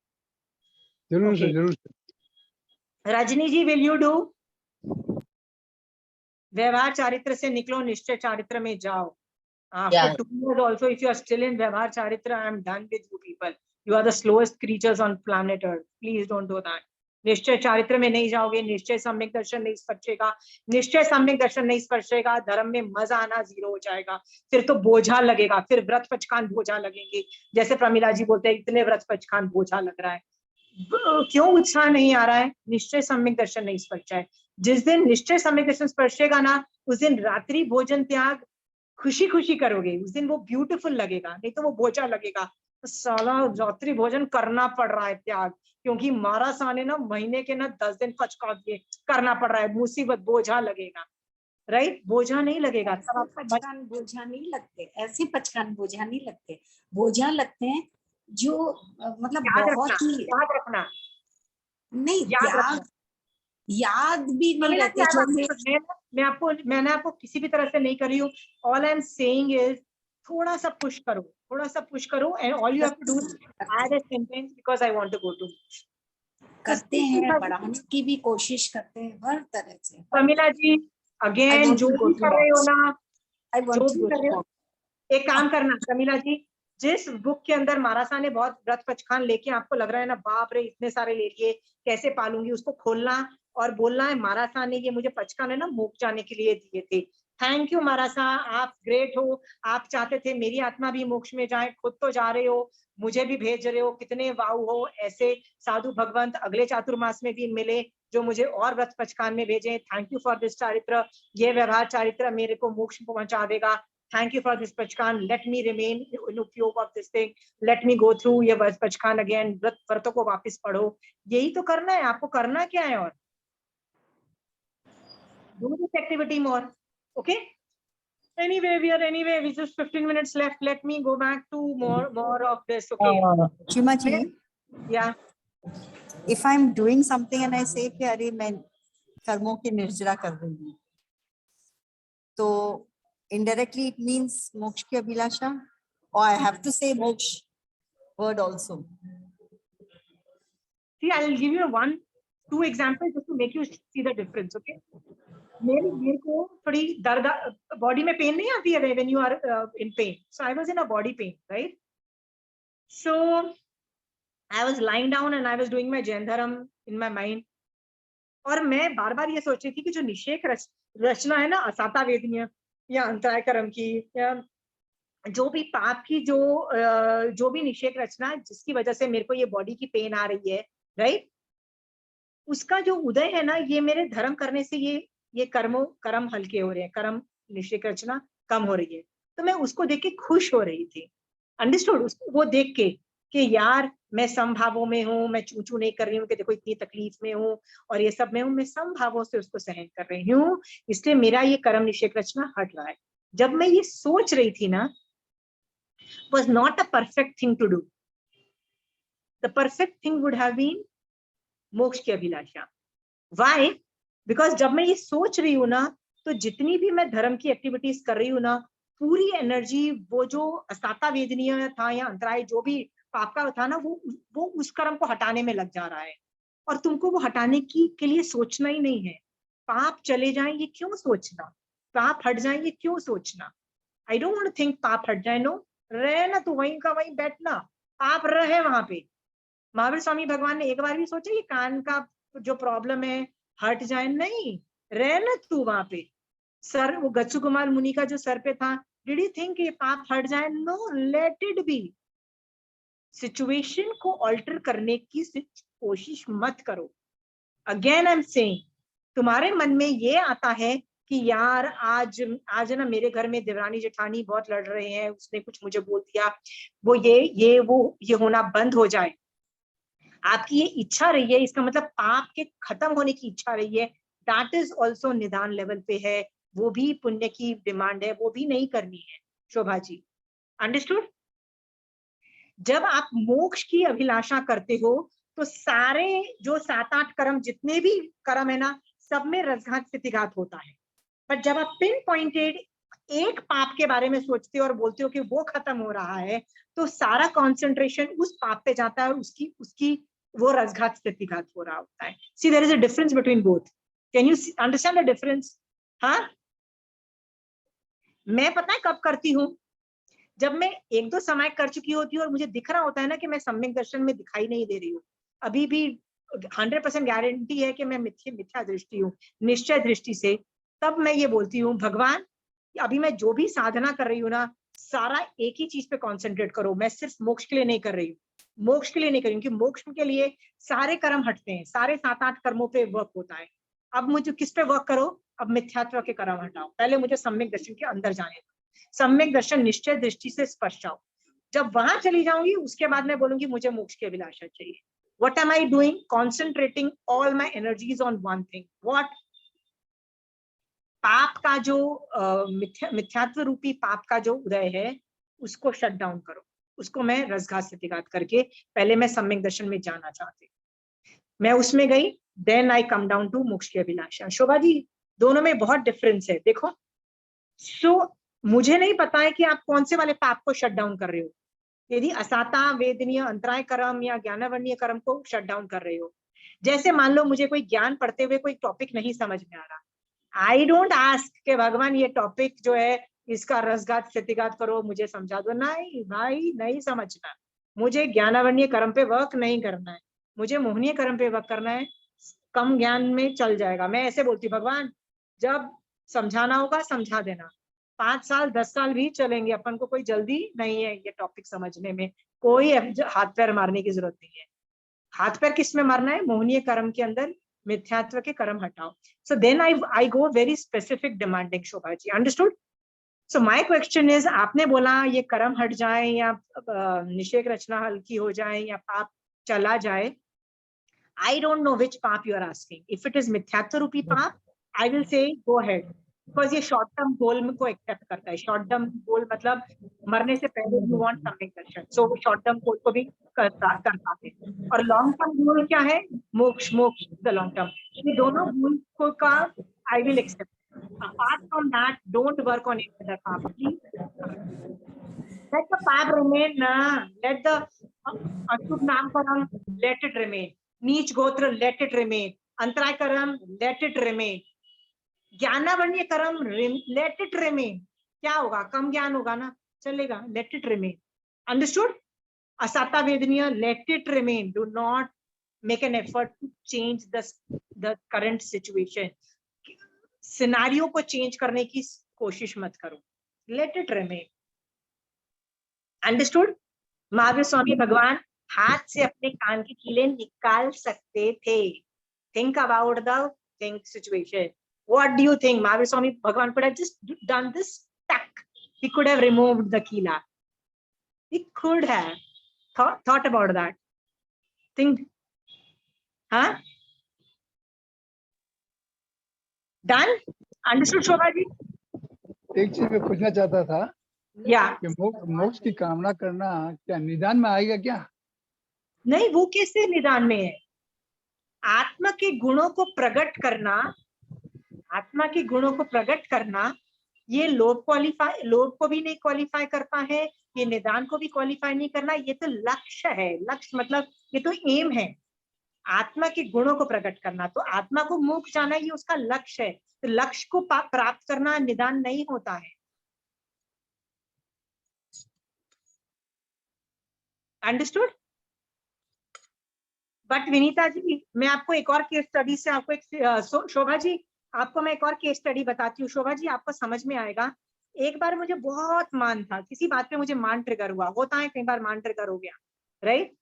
जरूर से, जरूर से। रजनी जी, will you do? व्यवहार चारित्र से निकलो, निश्चय चारित्र में जाओ। After 2 years also, if you are still in Vyavahar Charitra, I am done with you people. You are the slowest creatures on planet Earth. Please don't do that. निश्चय चारित्र में नहीं जाओगे, निश्चय सम्यक दर्शन नहीं स्पर्शेगा, निश्चय सम्यक दर्शन नहीं स्पर्शेगा, धर्म में मजा आना जीरो हो जाएगा, फिर तो बोझा लगेगा, फिर व्रत पचखान बोझा लगेंगे। जैसे प्रमिला जी बोलते हैं, इतने व्रत पचखान बोझा लग रहा है, क्यों उत्साह नहीं आ रहा है? निश्चय सम्यक दर्शन नहीं स्पर्शा है। जिस दिन निश्चय सम्यक दर्शन स्पर्शेगा ना, उस दिन रात्रि भोजन त्याग खुशी खुशी करोगे, उस दिन वो ब्यूटीफुल लगेगा, नहीं तो वो बोझा लगेगा। तो साला रात्रि भोजन करना पड़ रहा है त्याग, क्योंकि मारा सा ने ना महीने के ना 10 दिन पचका दिए, करना पड़ रहा है, मुसीबत, बोझा लगेगा। राइट, बोझा नहीं लगेगा। ऐसे पचखान बोझा नहीं लगते, ऐसे पचखान बोझा नहीं लगते, बोझा लगते हैं जो मतलब बहुत ही याद रखना, नहीं, त्याग याद भी नहीं रहते। जैसे मैंने आपको किसी भी तरह से नहीं करी हूँ। All I am saying is थोड़ा सा पुश करो, थोड़ा सा पुश करो, and all you have to do add a sentence because I want to go to. करते हैं, बढ़ाने की भी कोशिश करते हैं हर तरह से। प्रमिला जी, अगेन जो भी कर रहे हो ना, जो भी कर रहे हो, एक काम करना प्रमिला जी, जिस बुक के अंदर महाराजा ने बहुत व्रत पचखान लेके आपको लग रहा है ना, बाप रे इतने सारे ले लिए कैसे पालूंगी, उसको खोलना और बोलना है, महाराजा ने ये मुझे पचखान है ना मोक्ष जाने के लिए दिए थे। थैंक यू महाराजा, आप ग्रेट हो, आप चाहते थे मेरी आत्मा भी मोक्ष में जाए, खुद तो जा रहे हो, मुझे भी भेज रहे हो, कितने वाऊ हो। ऐसे साधु भगवंत अगले चातुर्मास में भी मिले जो मुझे और व्रत पचखान में भेजे। थैंक यू फॉर दिस चारित्र, ये व्यवहार चारित्र मेरे को मोक्ष पहुंचा देगा। Thank you for this pachkan. Let me remain in उपयोग of this thing. Let me go through ये पचखान again. व्रतों को वापस पढ़ो, यही तो करना है आपको। करना क्या है और do this activity more. Okay. Anyway, we just 15 minutes left. Let me go back to more of this. Okay. Shima ji, Yeah. if I'm doing something and I say कि अरे मैं कर्मों की निर्जरा कर रही हूँ, तो indirectly it means moksha ki abhilasha, or I have to say moksha word also? See, I'll give you 1-2 examples just to make you see the difference. Okay. मेरे को थोड़ी दर्द, बॉडी में पेन नहीं आती है when you are in pain. So I was in a body pain, right? So I was lying down and I was doing my Jain Dharam in my mind. और मैं बार बार ये सोच रही थी कि जो निषेक रचना है ना, असाता वेदनीय या अंतराय कर्म की, या जो भी पाप की जो भी निषेक रचना जिसकी वजह से मेरे को ये बॉडी की पेन आ रही है, राइट, उसका जो उदय है ना, ये मेरे धर्म करने से ये कर्म हल्के हो रहे हैं, कर्म निषेक रचना कम हो रही है। तो मैं उसको देख के खुश हो रही थी। अंडरस्टूड? उसको वो देख के कि यार मैं समभावों में हूँ, मैं चूचू नहीं कर रही हूँ कि देखो इतनी तकलीफ में हूँ और ये सब में हूँ, मैं समभावों से उसको सहन कर रही हूँ, इसलिए मेरा ये कर्म निषेक रचना हट रहा है। जब मैं ये सोच रही थी ना, was not a perfect thing to do. The perfect thing would have been मोक्ष की अभिलाषा। Why? Because जब मैं ये सोच रही हूँ ना, तो जितनी भी मैं धर्म की एक्टिविटीज कर रही हूँ ना, पूरी एनर्जी वो जो असाता वेदनीय था या अंतराय जो भी पाप का था ना, वो उस कर्म को हटाने में लग जा रहा है। और तुमको वो हटाने के लिए सोचना ही नहीं है। पाप चले जाए ये क्यों सोचना, पाप हट जाए ये क्यों सोचना। I don't want to think पाप हट जाए, नो, रहना तो वहीं का वहीं बैठना, पाप रहे वहां पे, महावीर स्वामी भगवान ने एक बार भी सोचा ये कान का जो प्रॉब्लम है हट जाए? नहीं, रहना तू वहां पे। सर वो गच्छु कुमार मुनि का जो सर पे था, डिड यू थिंक ये पाप हट जाए? No, let it be. Situation को ऑल्टर करने की कोशिश मत करो। अगेन आई एम सेइंग, तुम्हारे मन में ये आता है कि यार आज आज ना मेरे घर में देवरानी जेठानी बहुत लड़ रहे हैं, उसने कुछ मुझे बोल दिया, वो ये होना बंद हो जाए। आपकी ये इच्छा रही है, इसका मतलब पाप के खत्म होने की इच्छा रही है, दैट इज ऑल्सो निदान लेवल पे है, वो भी पुण्य की डिमांड है, वो भी नहीं करनी है शोभा जी। अंडरस्टूड? जब आप मोक्ष की अभिलाषा करते हो तो सारे जो 7-8 कर्म, जितने भी कर्म है ना, सब में रसघात स्थितिघात होता है। पर जब आप पिन पॉइंटेड एक पाप के बारे में सोचते हो और बोलते हो कि वो खत्म हो रहा है, तो सारा कॉन्सेंट्रेशन उस पाप पे जाता है और उसकी उसकी वो रसघात स्थितिघात हो रहा होता है। See there is a difference between both. Can you understand the difference? हाँ, मैं पता है कब करती हूँ, जब मैं 1-2 समय कर चुकी होती हूँ और मुझे दिख रहा होता है ना कि मैं सम्यक दर्शन में दिखाई नहीं दे रही हूँ, अभी भी 100% गारंटी है कि मैं मिथ्या दृष्टि हूँ, निश्चय दृष्टि से, तब मैं ये बोलती हूँ, भगवान अभी मैं जो भी साधना कर रही हूँ ना, सारा एक ही चीज पे कॉन्सेंट्रेट करो। मैं सिर्फ मोक्ष के लिए नहीं कर रही हूँ, मोक्ष के लिए नहीं कर रही हूँ, क्योंकि मोक्ष के लिए सारे कर्म हटते हैं, सारे 7-8 कर्मों पे वर्क होता है। अब मुझे किस पे वर्क करो? अब मिथ्यात्व के कर्म हटाओ, पहले मुझे सम्यक दर्शन के अंदर जाने दो। सम्यक दर्शन निश्चय दृष्टि से स्पष्ट आओ। जब वहां चली जाऊंगी, उसके बाद मैं बोलूंगी मुझे मोक्ष की अभिलाषा चाहिए। What am I doing? Concentrating all my energies on one thing. What? पाप का जो मिथ्यात्व रूपी पाप का जो उदय है, उसको शट डाउन करो। उसको मैं रसघात स्थितिघात करके पहले मैं सम्यक दर्शन में जाना चाहती, मैं उसमें गई, then I come down to मोक्ष की अभिलाषा। शोभा जी, दोनों में बहुत डिफरेंस है, देखो। मुझे नहीं पता है कि आप कौन से वाले पाप को शट डाउन कर रहे हो, यदि असाता वेदनीय अंतराय कर्म या ज्ञानवर्णीय कर्म को शट डाउन कर रहे हो। जैसे मान लो मुझे कोई ज्ञान पढ़ते हुए कोई टॉपिक नहीं समझ में आ रहा, आई डोंट आस्क के भगवान ये टॉपिक जो है इसका रसघात स्थितिघात करो, मुझे समझा दो। नहीं भाई, नहीं समझना। मुझे ज्ञानावरणीय कर्म पे वर्क नहीं करना है, मुझे मोहनीय कर्म पे वर्क करना है। कम ज्ञान में चल जाएगा। मैं ऐसे बोलती भगवान, जब समझाना होगा समझा देना, 5 साल 10 साल भी चलेंगे, अपन को कोई जल्दी नहीं है ये टॉपिक समझने में, कोई हाथ पैर मारने की जरूरत नहीं है। हाथ पैर किस में मारना है? मोहनीय कर्म के अंदर, मिथ्यात्व के कर्म हटाओ। So then I go very specific demanding, Shobha ji, understood? So my question is, आपने बोला ये कर्म हट जाए या निषेक रचना हल्की हो जाए या पाप चला जाए, I don't know which पाप you are asking. If it is मिथ्यात्व रूपी पाप, I will say go ahead, because ये शॉर्ट टर्म गोल को एक्सेप्ट करता है। शॉर्ट टर्म गोल मतलब मरने से पहले यू वांट सम्यक दर्शन, सो वो शॉर्ट टर्म गोल को भी कर पाते हैं। और लॉन्ग टर्म गोल क्या है? मोक्ष, मोक्ष द लॉन्ग टर्म। ये दोनों गोल को का I will accept. Apart from that, don't work on any other paap, please. Let the paap remain ना, लेट द अशुभ नाम कर्म लेट इट रिमेन, नीच गोत्र लेट इट रिमेन, अंतराय कर्म लेट इट रिमेन, ज्ञानावरणीय कर्म लेट इट रिमेन। क्या होगा? कम ज्ञान होगा ना, चलेगा, लेट इट रिमेन। अंडरस्टूड? असाता वेदनीय, let it remain. Do not make an effort to change the current situation. Scenario को चेंज करने की कोशिश मत करो, let it remain. Understood? Mahavir Swami Bhagwan हाथ से अपने कान की कीलें निकाल सकते थे। Think about the think situation. What do you think? Mahavir Swami Bhagavan could have just done this, tack. He could have removed the keela. He could have thought about that. Think, huh? Done? Understood, Shobha ji? एक चीज मैं पूछना चाहता था Yeah. कि मोक्ष की कामना करना क्या निदान में आएगा क्या? नहीं, वो कैसे निदान में है? आत्मा के गुणों को प्रकट करना, आत्मा के गुणों को प्रकट करना, ये लोभ को भी नहीं क्वालिफाई करता है, ये निदान को भी क्वालिफाई नहीं करना। ये तो लक्ष्य है। लक्ष्य मतलब ये तो एम है, आत्मा के गुणों को प्रकट करना। तो आत्मा को मोक्ष जाना, ये उसका लक्ष्य है। तो लक्ष्य को प्राप्त करना निदान नहीं होता है। अंडरस्टूड? बट विनीता जी, मैं आपको एक और केस स्टडी से आपको एक शोभा जी, आपको मैं एक और केस स्टडी बताती हूँ। शोभा जी, आपको समझ में आएगा। एक बार मुझे बहुत मान था, किसी बात पे मुझे मान ट्रिगर हुआ, होता है कई बार मान ट्रिगर हो गया, राइट?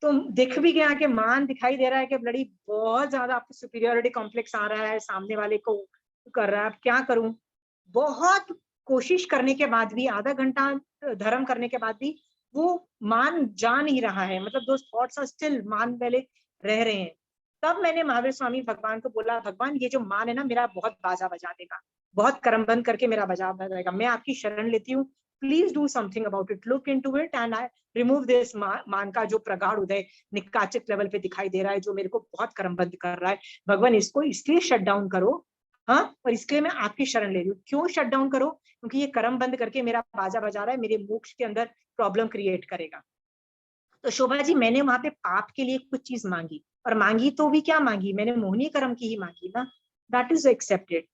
तो दिख भी गया कि मान दिखाई दे रहा है कि लड़ी बहुत ज्यादा आपको सुपीरियोरिटी कॉम्प्लेक्स आ रहा है, सामने वाले को कर रहा है, अब क्या करूं? बहुत कोशिश करने के बाद भी, आधा घंटा धर्म करने के बाद भी वो मान जा नहीं रहा है, मतलब दो थॉट्स आर स्टिल मान वाले रह रहे हैं। तब मैंने महावीर स्वामी भगवान को बोला, भगवान ये जो मान है ना, मेरा बहुत बाजा बजा देगा, बहुत कर्म बंद करके मेरा बाजा बजाएगा, मैं आपकी शरण लेती हूँ, please do something about it, look into it and I remove this मान का जो प्रगाढ़ उदय निकाचित लेवल पे दिखाई दे रहा है, जो मेरे को बहुत कर्मबद्ध कर रहा है। भगवान इसको इसलिए शट डाउन करो, हाँ, और इसके लिए मैं आपकी शरण ले रही हूँ। क्यों शट डाउन करो? क्योंकि ये कर्म बंद करके मेरा बाजा बजा रहा है, मेरे मोक्ष के अंदर प्रॉब्लम क्रिएट करेगा। तो शोभा जी, मैंने वहां पे पाप के लिए कुछ चीज मांगी, और मांगी तो भी क्या मांगी, मैंने मोहनी कर्म की ही मांगी ना, that is accepted,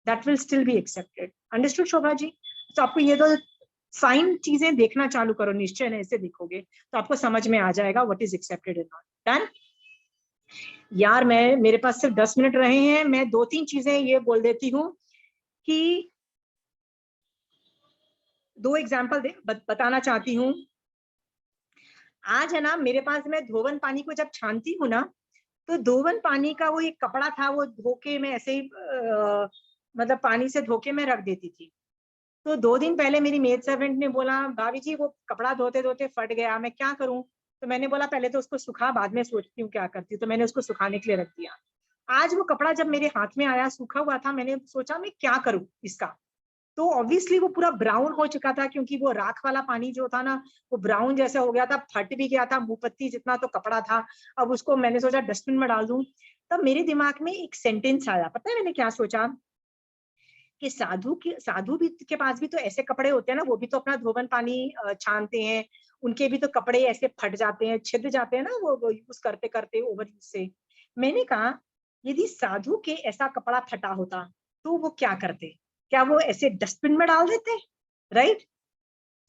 that will still be accepted. Understood Shobha ji? तो आपको ये दो फाइन चीजें देखना चालू करो, निश्चय है, ऐसे देखोगे तो आपको समझ में आ जाएगा what is accepted and not. Done? यार मैं, मेरे पास सिर्फ 10 मिनट रहे हैं, मैं 2-3 चीजें ये बोल देती हूँ कि 2 एग्जाम्पल बताना चाहती हूँ। आज है ना मेरे पास, मैं धोवन पानी को जब छानती हूँ ना, तो धोवन पानी का वो एक कपड़ा था, वो धोके में ऐसे ही मतलब पानी से धोके में रख देती थी। तो 2 दिन पहले मेरी मेड सर्वेंट ने बोला, भाभी जी वो कपड़ा धोते धोते फट गया, मैं क्या करूं? तो मैंने बोला पहले तो उसको सुखा, बाद में सोचती हूँ क्या करती हूँ। तो मैंने उसको सुखाने के लिए रख दिया। आज वो कपड़ा जब मेरे हाथ में आया, सूखा हुआ था, मैंने सोचा मैं क्या करूं इसका। तो ऑब्वियसली वो पूरा ब्राउन हो चुका था, क्योंकि वो राख वाला पानी जो था ना, वो ब्राउन जैसा हो गया था, फट भी गया था, मुंहपत्ती जितना तो कपड़ा था। अब उसको मैंने सोचा डस्टबिन में डाल दूं। तब मेरे दिमाग में एक सेंटेंस आया, पता है मैंने क्या सोचा? कि साधु भी के पास भी तो ऐसे कपड़े होते हैं ना, वो भी तो अपना धोवन पानी छानते हैं, उनके भी तो कपड़े ऐसे फट जाते हैं, छिद जाते हैं ना, वो यूज करते करते ओवर यूज से। मैंने कहा यदि साधु के ऐसा कपड़ा फटा होता तो वो क्या करते? क्या वो ऐसे डस्टबिन में डाल देते? राइट?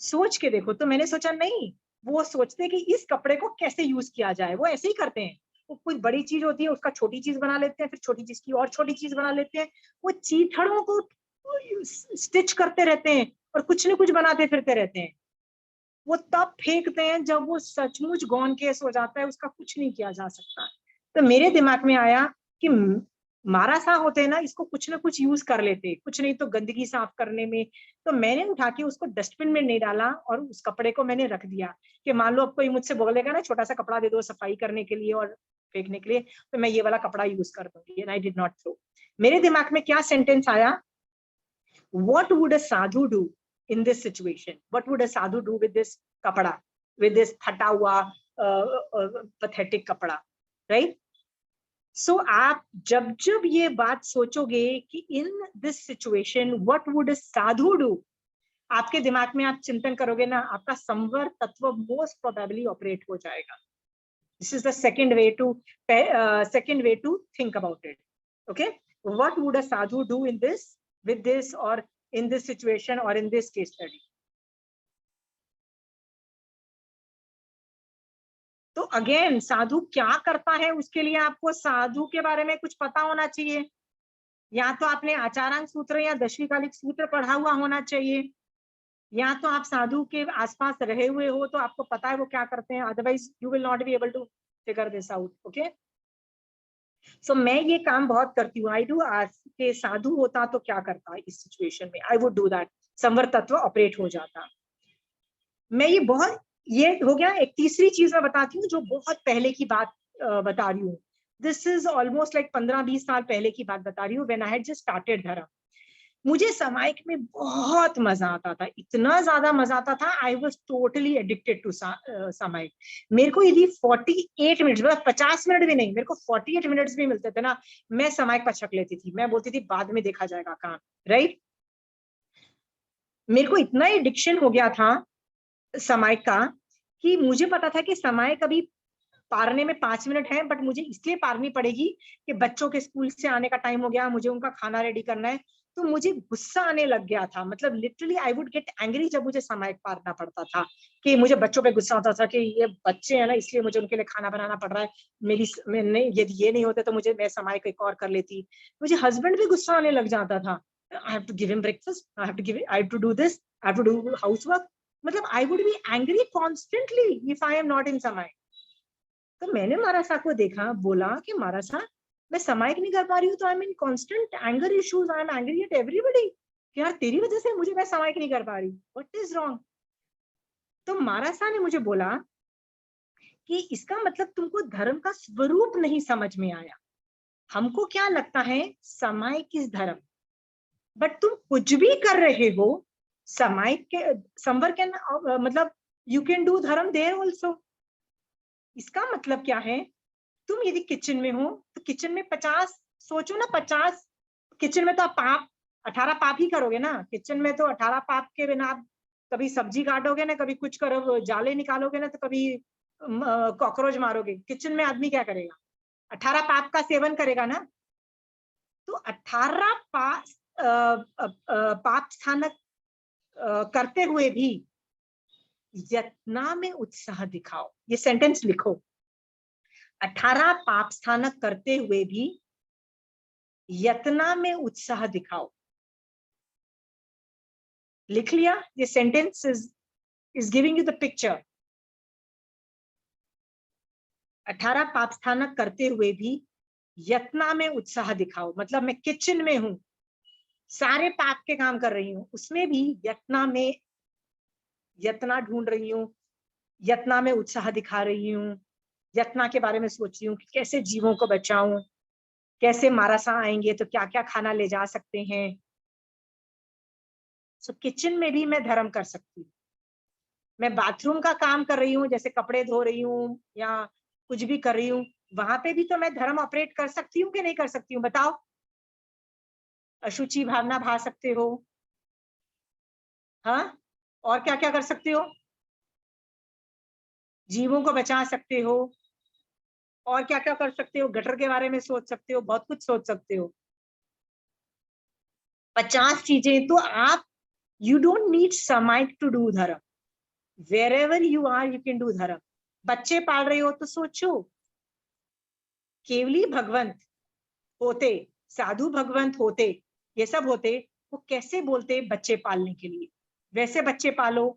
सोच के देखो। तो मैंने सोचा नहीं, वो सोचते कि इस कपड़े को कैसे यूज किया जाए, वो ऐसे ही करते हैं। वो कोई बड़ी चीज होती है उसका छोटी चीज बना लेते हैं, फिर छोटी चीज की और छोटी चीज बना लेते हैं। वो चीथड़ों को स्टिच करते रहते हैं और कुछ न कुछ बनाते फिरते रहते हैं। वो तब फेंकते हैं जब वो सचमुच गॉन केस हो जाता है, उसका कुछ नहीं किया जा सकता। तो मेरे दिमाग में आया कि मारा सा होते हैं ना, इसको कुछ ना कुछ यूज कर लेते, कुछ नहीं तो गंदगी साफ करने में। तो मैंने उठा के उसको डस्टबिन में नहीं डाला और उस कपड़े को मैंने रख दिया कि मान लो अब कोई मुझसे बोलेगा ना छोटा सा कपड़ा दे दो सफाई करने के लिए और फेंकने के लिए, तो मैं ये वाला कपड़ा यूज कर दूंगी। And I did not throw. मेरे दिमाग में क्या सेंटेंस आया? What would a sadhu do in this situation? What would a sadhu do with this kapda, with this phata hua pathetic kapda, right? So आप जब जब ये बात सोचोगे कि in this situation what would a sadhu do, आपके दिमाग में आप चिंतन करोगे ना, आपका संवर तत्व most probably ऑपरेट हो जाएगा। This is the second way to think about it. Okay, what would a sadhu do in this, with this, or in this situation, or in this case study? तो again साधु क्या करता है, उसके लिए आपको साधु के बारे में कुछ पता होना चाहिए। या तो आपने आचारांग सूत्र या दशविकालिक सूत्र पढ़ा हुआ होना चाहिए, या तो आप साधु के आसपास रहे हुए हो तो आपको पता है वो क्या करते हैं, otherwise you will not be able to figure this out. Okay, so मैं ये काम बहुत करती हूँ। आई डू आस्क के साधु होता तो क्या करता इस सिचुएशन में, आई वुड डू दैट, संवर तत्व ऑपरेट हो जाता। मैं ये हो गया। एक तीसरी चीज मैं बताती हूँ जो बहुत पहले की बात बता रही हूँ। दिस इज ऑलमोस्ट लाइक 15-20 साल पहले की बात बता रही हूँ, when I had just started धर्म। मुझे सामायिक में बहुत मजा आता था, इतना ज्यादा मजा आता था, I was totally addicted to samayik. मेरे को यदि 48 मिनट, 50 मिनट भी नहीं, मेरे को 48 मिनट्स भी मिलते थे ना, मैं सामायिक पछक लेती थी। मैं बोलती थी बाद में देखा जाएगा काम, राइट? मेरे को इतना एडिक्शन हो गया था सामायिक का कि मुझे पता था कि सामायिक अभी पारने में 5 मिनट है, बट मुझे इसलिए पारनी पड़ेगी कि बच्चों के स्कूल से आने का टाइम हो गया, मुझे उनका खाना रेडी करना है। तो मुझे गुस्सा आने लग गया था, मतलब literally I would get angry जब मुझे सामायिक पालना पड़ता था, कि मुझे बच्चों पे गुस्सा आता था कि ये बच्चे हैं ना, इसलिए मुझे उनके लिए खाना बनाना पड़ रहा है, मैंने यदि ये नहीं होते तो मुझे, मैं सामायिक एक और कर लेती। मुझे हस्बैंड भी गुस्सा आने लग जाता था, I have to give him breakfast, I have to do this, I have to do housework, मतलब I would be angry constantly if I am not in सामायिक। तो मैंने मारासा को देखा, बोला कि मारासा, मैं सामायिक नहीं कर पा रही हूँ तो I am in constant anger issues, I am angry at everybody, कि यार तेरी वजह से मुझे, मैं सामायिक नहीं कर पा रही, व्हाट इज रॉन्ग। तो मारासा ने मुझे बोला कि इसका मतलब तुमको धर्म का स्वरूप नहीं समझ में आया। हमको क्या लगता है सामायिक इज धर्म, बट तुम कुछ भी कर रहे हो सामायिक के, संवर कैन, मतलब यू कैन डू धर्म देयर ऑल्सो। इसका मतलब क्या है, तुम यदि किचन में हो तो किचन में 50, सोचो ना 50, किचन में तो आप पाप 18 पाप ही करोगे ना, किचन में तो 18 पाप के बिना आप कभी सब्जी काटोगे ना, कभी कुछ करो, जाले निकालोगे ना, तो कभी कॉकरोच मारोगे। किचन में आदमी क्या करेगा, 18 पाप का सेवन करेगा ना। तो 18 पाप स्थानक करते हुए भी यत्ना में उत्साह दिखाओ, ये सेंटेंस लिखो, 18 पाप स्थानक करते हुए भी यत्ना में उत्साह दिखाओ। लिख लिया, ये sentence is giving you the picture. 18 पाप स्थानक करते हुए भी यत्ना में उत्साह दिखाओ, मतलब मैं किचन में हूं, सारे पाप के काम कर रही हूं, उसमें भी यत्ना में, यत्ना ढूंढ रही हूं, यत्ना में उत्साह दिखा रही हूँ, यत्ना के बारे में सोच रही हूँ कि कैसे जीवों को बचाऊं, कैसे मारासा आएंगे तो क्या क्या खाना ले जा सकते हैं। सो किचन में भी मैं धर्म कर सकती हूँ। मैं बाथरूम का काम कर रही हूँ, जैसे कपड़े धो रही हूँ या कुछ भी कर रही हूँ, वहां पे भी तो मैं धर्म ऑपरेट कर सकती हूँ कि नहीं कर सकती हूँ, बताओ। अशुचि भावना भा सकते हो, हाँ, और क्या क्या कर सकते हो, जीवों को बचा सकते हो, और क्या क्या कर सकते हो, गटर के बारे में सोच सकते हो, बहुत कुछ सोच सकते हो, 50 चीजें। तो आप, you don't need samayik to do dharma, wherever you are you can do dharma. बच्चे पाल रहे हो तो सोचो, केवली भगवंत होते, साधु भगवंत होते, ये सब होते, वो कैसे बोलते बच्चे पालने के लिए, वैसे बच्चे पालो।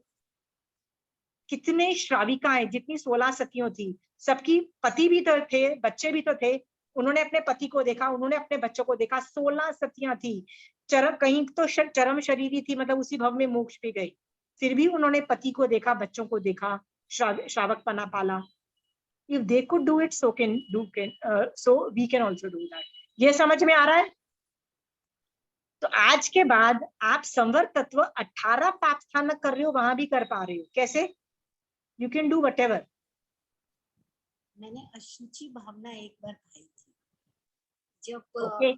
कितने श्राविकाएं, जितनी 16 सतियों थी, सबकी पति भी तो थे, बच्चे भी तो थे, उन्होंने अपने पति को देखा, उन्होंने अपने बच्चों को देखा, 16 सतियां थी। चरम, कहीं तो चरम शरीरी थी, मतलब उसी भव में मोक्ष भी गई, फिर भी उन्होंने पति को देखा, बच्चों को देखा, श्रावक पना पाला। If they could do it, so can do, so we can also do that. ये समझ में आ रहा है? तो आज के बाद आप संवर तत्व 18 पाप स्थानक कर रहे हो, वहां भी कर पा रहे हो, कैसे? You can do what ever. मैंने अशुचि भावना एक बार खाई थी जब ओके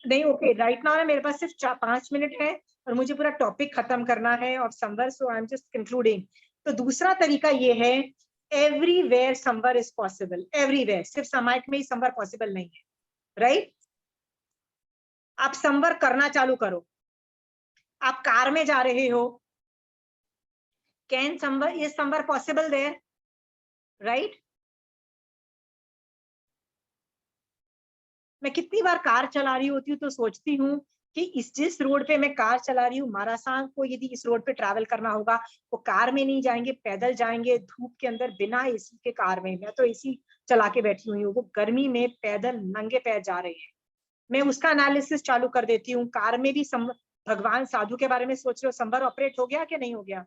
नहीं, ओके राइट नाउ मेरे पास सिर्फ 5 मिनट है और मुझे पूरा टॉपिक खत्म करना है और संवर, सो आई एम जस्ट कंक्लूडिंग। तो दूसरा तरीका ये है, एवरीवेयर संवर इज पॉसिबल, एवरीवेयर, सिर्फ सामायिक में ही संवर पॉसिबल नहीं है, राइट? आप संवर करना चालू करो। आप कार में जा रहे हो, कैन संवर, इज संवर पॉसिबल देयर, राइट? मैं कितनी बार कार चला रही होती हूँ तो सोचती हूँ कि इस जिस रोड पे मैं कार चला रही हूँ, मारासां को यदि इस रोड पे ट्रैवल करना होगा, वो कार में नहीं जाएंगे, पैदल जाएंगे, धूप के अंदर, बिना एसी के कार में। मैं तो एसी चला के बैठी हुई हूँ, वो गर्मी में पैदल नंगे पैर जा रहे हैं। मैं उसका एनालिसिस चालू कर देती हूँ। कार में भी भगवान साधु के बारे में सोच रहे हो, संवर ऑपरेट हो गया कि नहीं हो गया?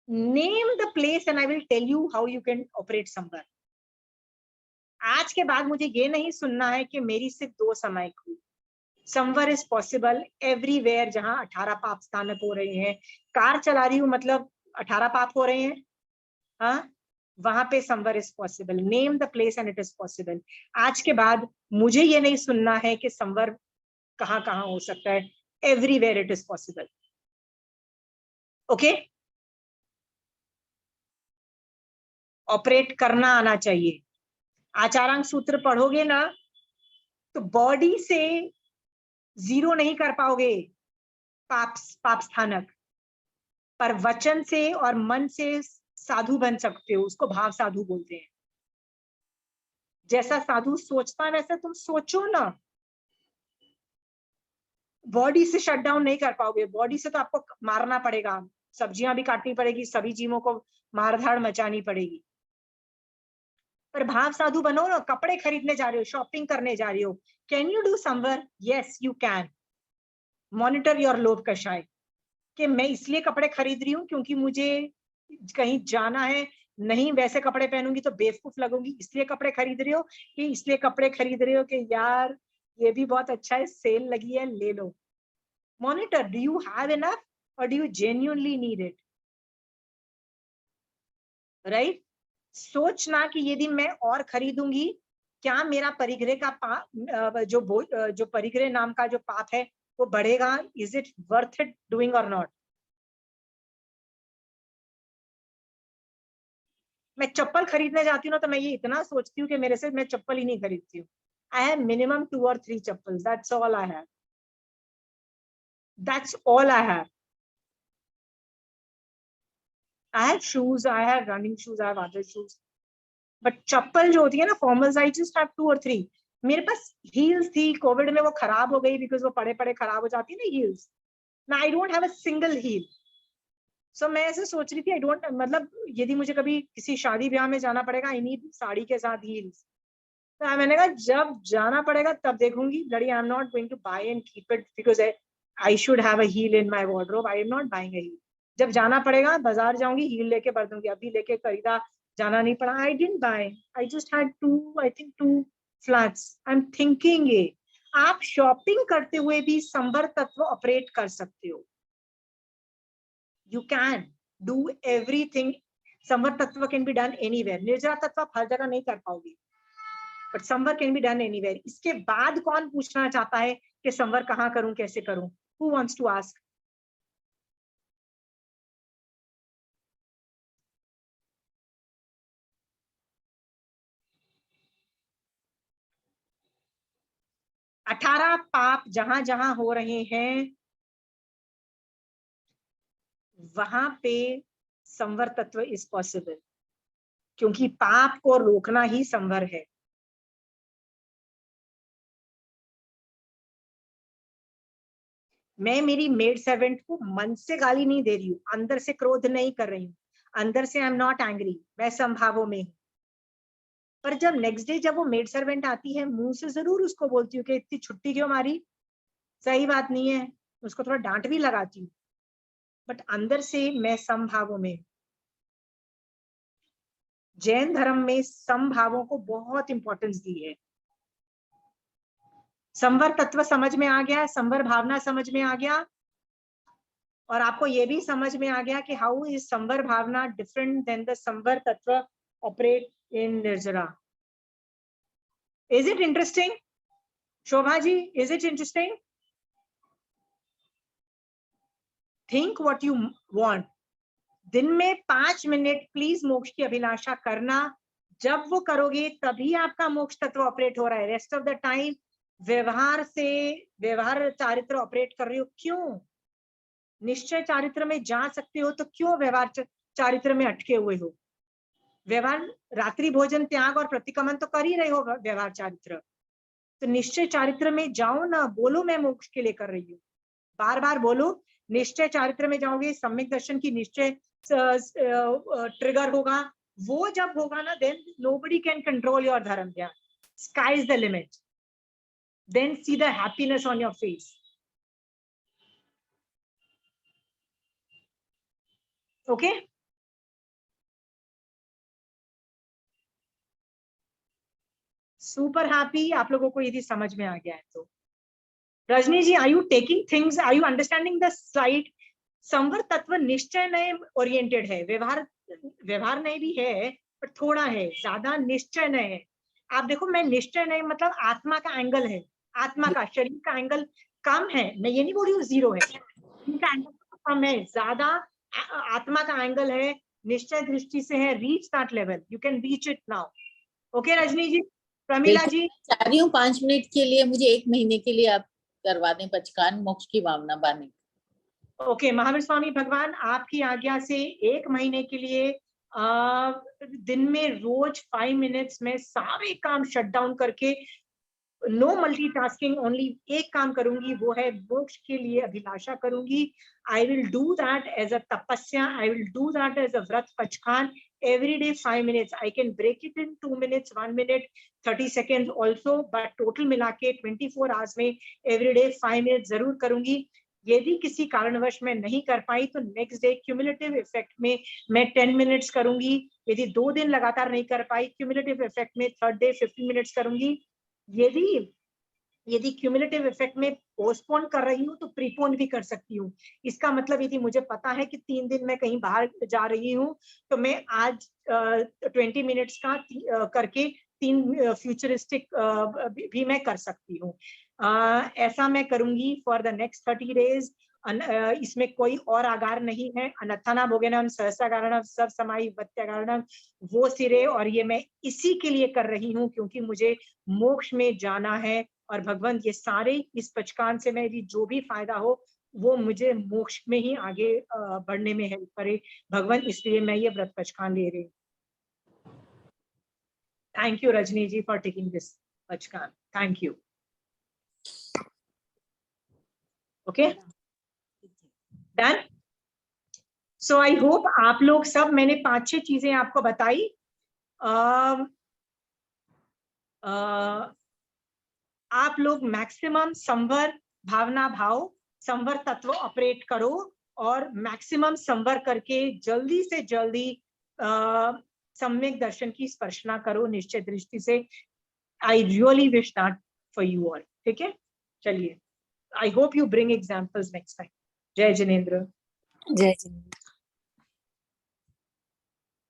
Name the place and I will tell you how you can operate samvar. आज के बाद मुझे ये नहीं सुनना है कि मेरी सिर्फ 2 सामायिक हुई। संवर इज पॉसिबल एवरीवेयर, जहां 18 पाप स्थानक हो रहे हैं। कार चला रही हूँ मतलब 18 पाप हो रहे हैं, हाँ, वहां पे संवर is possible. Name the place and it is possible. आज के बाद मुझे ये नहीं सुनना है कि संवर कहाँ कहाँ हो सकता है, everywhere it is possible. Okay, operate करना आना चाहिए। आचारांग सूत्र पढ़ोगे ना, तो बॉडी से जीरो नहीं कर पाओगे पाप स्थानक, पर वचन से और मन से साधु बन सकते हो। उसको भाव साधु बोलते हैं। जैसा साधु सोचता है वैसा तुम सोचो ना। बॉडी से शट डाउन नहीं कर पाओगे। बॉडी से तो आपको मारना पड़ेगा, सब्जियां भी काटनी पड़ेगी, सभी जीवों को मारधाड़ मचानी पड़ेगी। पर भाव साधु बनो ना। कपड़े खरीदने जा रहे हो, शॉपिंग करने जा रहे हो, can you do somewhere? Yes you can. Monitor your लोभ कषाय, कि मैं इसलिए कपड़े खरीद रही हूँ क्योंकि मुझे कहीं जाना है, नहीं वैसे कपड़े पहनूंगी तो बेवकूफ लगूंगी, इसलिए कपड़े खरीद रही हो? कि इसलिए कपड़े खरीद रहे हो कि यार ये भी बहुत अच्छा है, सेल लगी है, ले लो। Monitor, do you have enough or do you genuinely need it? Right? सोचना कि यदि मैं और खरीदूंगी, क्या मेरा परिग्रह का जो परिग्रह नाम का जो पाप है वो बढ़ेगा? Is it worth it doing और नॉट? मैं चप्पल खरीदने जाती हूँ ना, तो मैं ये इतना सोचती हूँ कि मेरे से मैं चप्पल ही नहीं खरीदती हूँ। I have minimum 2 or 3 chappals, that's all I have, that's all I have. I have shoes, I have running shoes, I have other shoes. But चप्पल जो होती है ना formals, I just have 2 or 3. मेरे पास हील्स थी, कोविड में वो खराब हो गई बिकॉज वो पड़े पड़े खराब हो जाती है ना हील्स। ना I don't have a single heel. So मैं ऐसे सोच रही थी, आई डोंट, मतलब यदि मुझे कभी किसी शादी ब्याह में जाना पड़ेगा, आई नीड साड़ी के साथ हील्स। तो मैंने कहा जब जाना पड़ेगा तब देखूंगी। लड़ी, I am not going to buy and keep it because I should have a heel in my wardrobe. I am not buying a heel. जब जाना पड़ेगा बाजार जाऊंगी, हील लेके बढ़ दूंगी। अभी लेके खरीदा जाना नहीं पड़ा। I didn't buy, I just had I think 2 flats. I am thinking ये आप शॉपिंग करते हुए भी संवर तत्व ऑपरेट कर सकते हो। You can do everything. संवर तत्व कैन बी डन एनीवेयर। निर्जरा तत्व आप हर जगह नहीं कर पाओगे, बट संवर कैन बी डन एनीवेयर। इसके बाद कौन पूछना चाहता है कि संवर कहाँ करूं, कैसे करूं? Who wants to ask? अठारह पाप जहां जहां हो रहे हैं वहां पे संवर तत्व इज पॉसिबल, क्योंकि पाप को रोकना ही संवर है। मैं मेरी मेड सर्वेंट को मन से गाली नहीं दे रही हूँ, अंदर से क्रोध नहीं कर रही हूँ, अंदर से आई एम नॉट एंग्री, मैं संभावों में हूँ। पर जब नेक्स्ट डे जब वो मेड सर्वेंट आती है, मुंह से जरूर उसको बोलती हूँ कि इतनी छुट्टी क्यों मारी, सही बात नहीं है, उसको थोड़ा डांट भी लगाती हूँ, बट अंदर से मैं समभावों में। जैन धर्म में समभावों को बहुत इंपॉर्टेंस दी है। संवर तत्व समझ में आ गया, संवर भावना समझ में आ गया, और आपको ये भी समझ में आ गया कि हाउ इज संवर भावना डिफरेंट देन द संवर तत्व ऑपरेट इन निर्जरा। Is it interesting? Shobha ji, is it interesting? Think what you want. दिन में 5 मिनट प्लीज मोक्ष की अभिलाषा करना। जब वो करोगे तभी आपका मोक्ष तत्व ऑपरेट हो रहा है। रेस्ट ऑफ द टाइम व्यवहार से, व्यवहार चारित्र ऑपरेट कर रही हो। क्यों? निश्चय चारित्र में जा सकते हो तो क्यों व्यवहार चारित्र में अटके हुए हो? व्यवहार, रात्रि भोजन त्याग और प्रतिक्रमण तो कर ही रहे हो व्यवहार चारित्र, तो निश्चय चारित्र में जाओ ना। बोलो मैं मोक्ष के लिए कर रही हूँ, बार बार बोलो। निश्चय चारित्र में जाओगे, सम्यक दर्शन की निश्चय ट्रिगर होगा। वो जब होगा ना, then nobody can control your dharma gyan. Sky is the limit. Then see the happiness on your face. Okay? Super happy आप लोगों को यदि समझ में आ गया है तो। Rajni ji, are you taking things, are you understanding the slide? संवर तत्व निश्चय नए ओरिएंटेड है, व्यवहार व्यवहार नए भी है पर थोड़ा है, ज्यादा निश्चय नए है। आप देखो, मैं निश्चय नए मतलब आत्मा का एंगल है, आत्मा का, शरीर का एंगल कम है। मैं ये नहीं बोल रही हूँ जीरो है, इनका एंगल कम है, ज्यादा आत्मा का एंगल है, निश्चय दृष्टि से है। Reach that level, you can reach it now. Okay Rajni ji? Pramila ji, चाह रही हूँ 5 मिनट के लिए, मुझे 1 महीने के लिए आप करवा दें पचकान मोक्ष की भावना बानी। ओके, महावीर स्वामी भगवान आपकी आज्ञा से 1 महीने के लिए दिन में रोज 5 मिनट्स में सारे काम शट डाउन करके, नो मल्टीटास्किंग, ओनली एक काम करूंगी, वो है मोक्ष के लिए अभिलाषा करूंगी। I will do that as a तपस्या, I will do that as a व्रत पचखान every day 5 minutes. I can break it in 2 minutes, 1 minute, 30 seconds also, but total मिला के 24 hours में every day 5 minutes जरूर करूंगी। यदि किसी कारणवश मैं नहीं कर पाई तो नेक्स्ट डे क्यूमुलेटिव इफेक्ट में मैं 10 मिनट्स करूंगी। यदि 2 दिन लगातार नहीं कर पाई, क्यूमुलेटिव इफेक्ट में थर्ड डे 15 मिनट्स करूंगी। यदि क्यूमुलेटिव इफेक्ट में पोस्टपोन कर रही हूँ तो प्रीपोन भी कर सकती हूँ। इसका मतलब यदि मुझे पता है कि 3 दिन मैं कहीं बाहर जा रही हूँ तो मैं आज 20 मिनट्स का करके 3 फ्यूचरिस्टिक भी मैं कर सकती हूँ। ऐसा मैं करूंगी फॉर द नेक्स्ट 30 डेज। इसमें कोई और आगार नहीं है। अनथना भोगेनम सहस्त्रकारणम सब समाई वत्याकारणम वो सिरे, और ये मैं इसी के लिए कर रही हूँ क्योंकि मुझे मोक्ष में जाना है। और भगवान ये सारे इस पचकान से मेरी जो भी फायदा हो वो मुझे मोक्ष में ही आगे बढ़ने में हेल्प करे भगवान, इसलिए मैं ये व्रत पचकान ले रही हूँ। Thank you Rajni ji for taking this पचकान, thank you. Okay done. So I hope आप लोग सब, मैंने 5-6 चीजें आपको बताई। आप लोग मैक्सिमम संवर भावना भाव संवर तत्व ऑपरेट करो और मैक्सिमम संवर करके जल्दी से जल्दी सम्यक दर्शन की स्पर्शना करो निश्चय दृष्टि से। I really wish that for you all. ठीक है, चलिए, I hope you bring examples next time. जय जिनेंद्र। जय जिनेंद्र।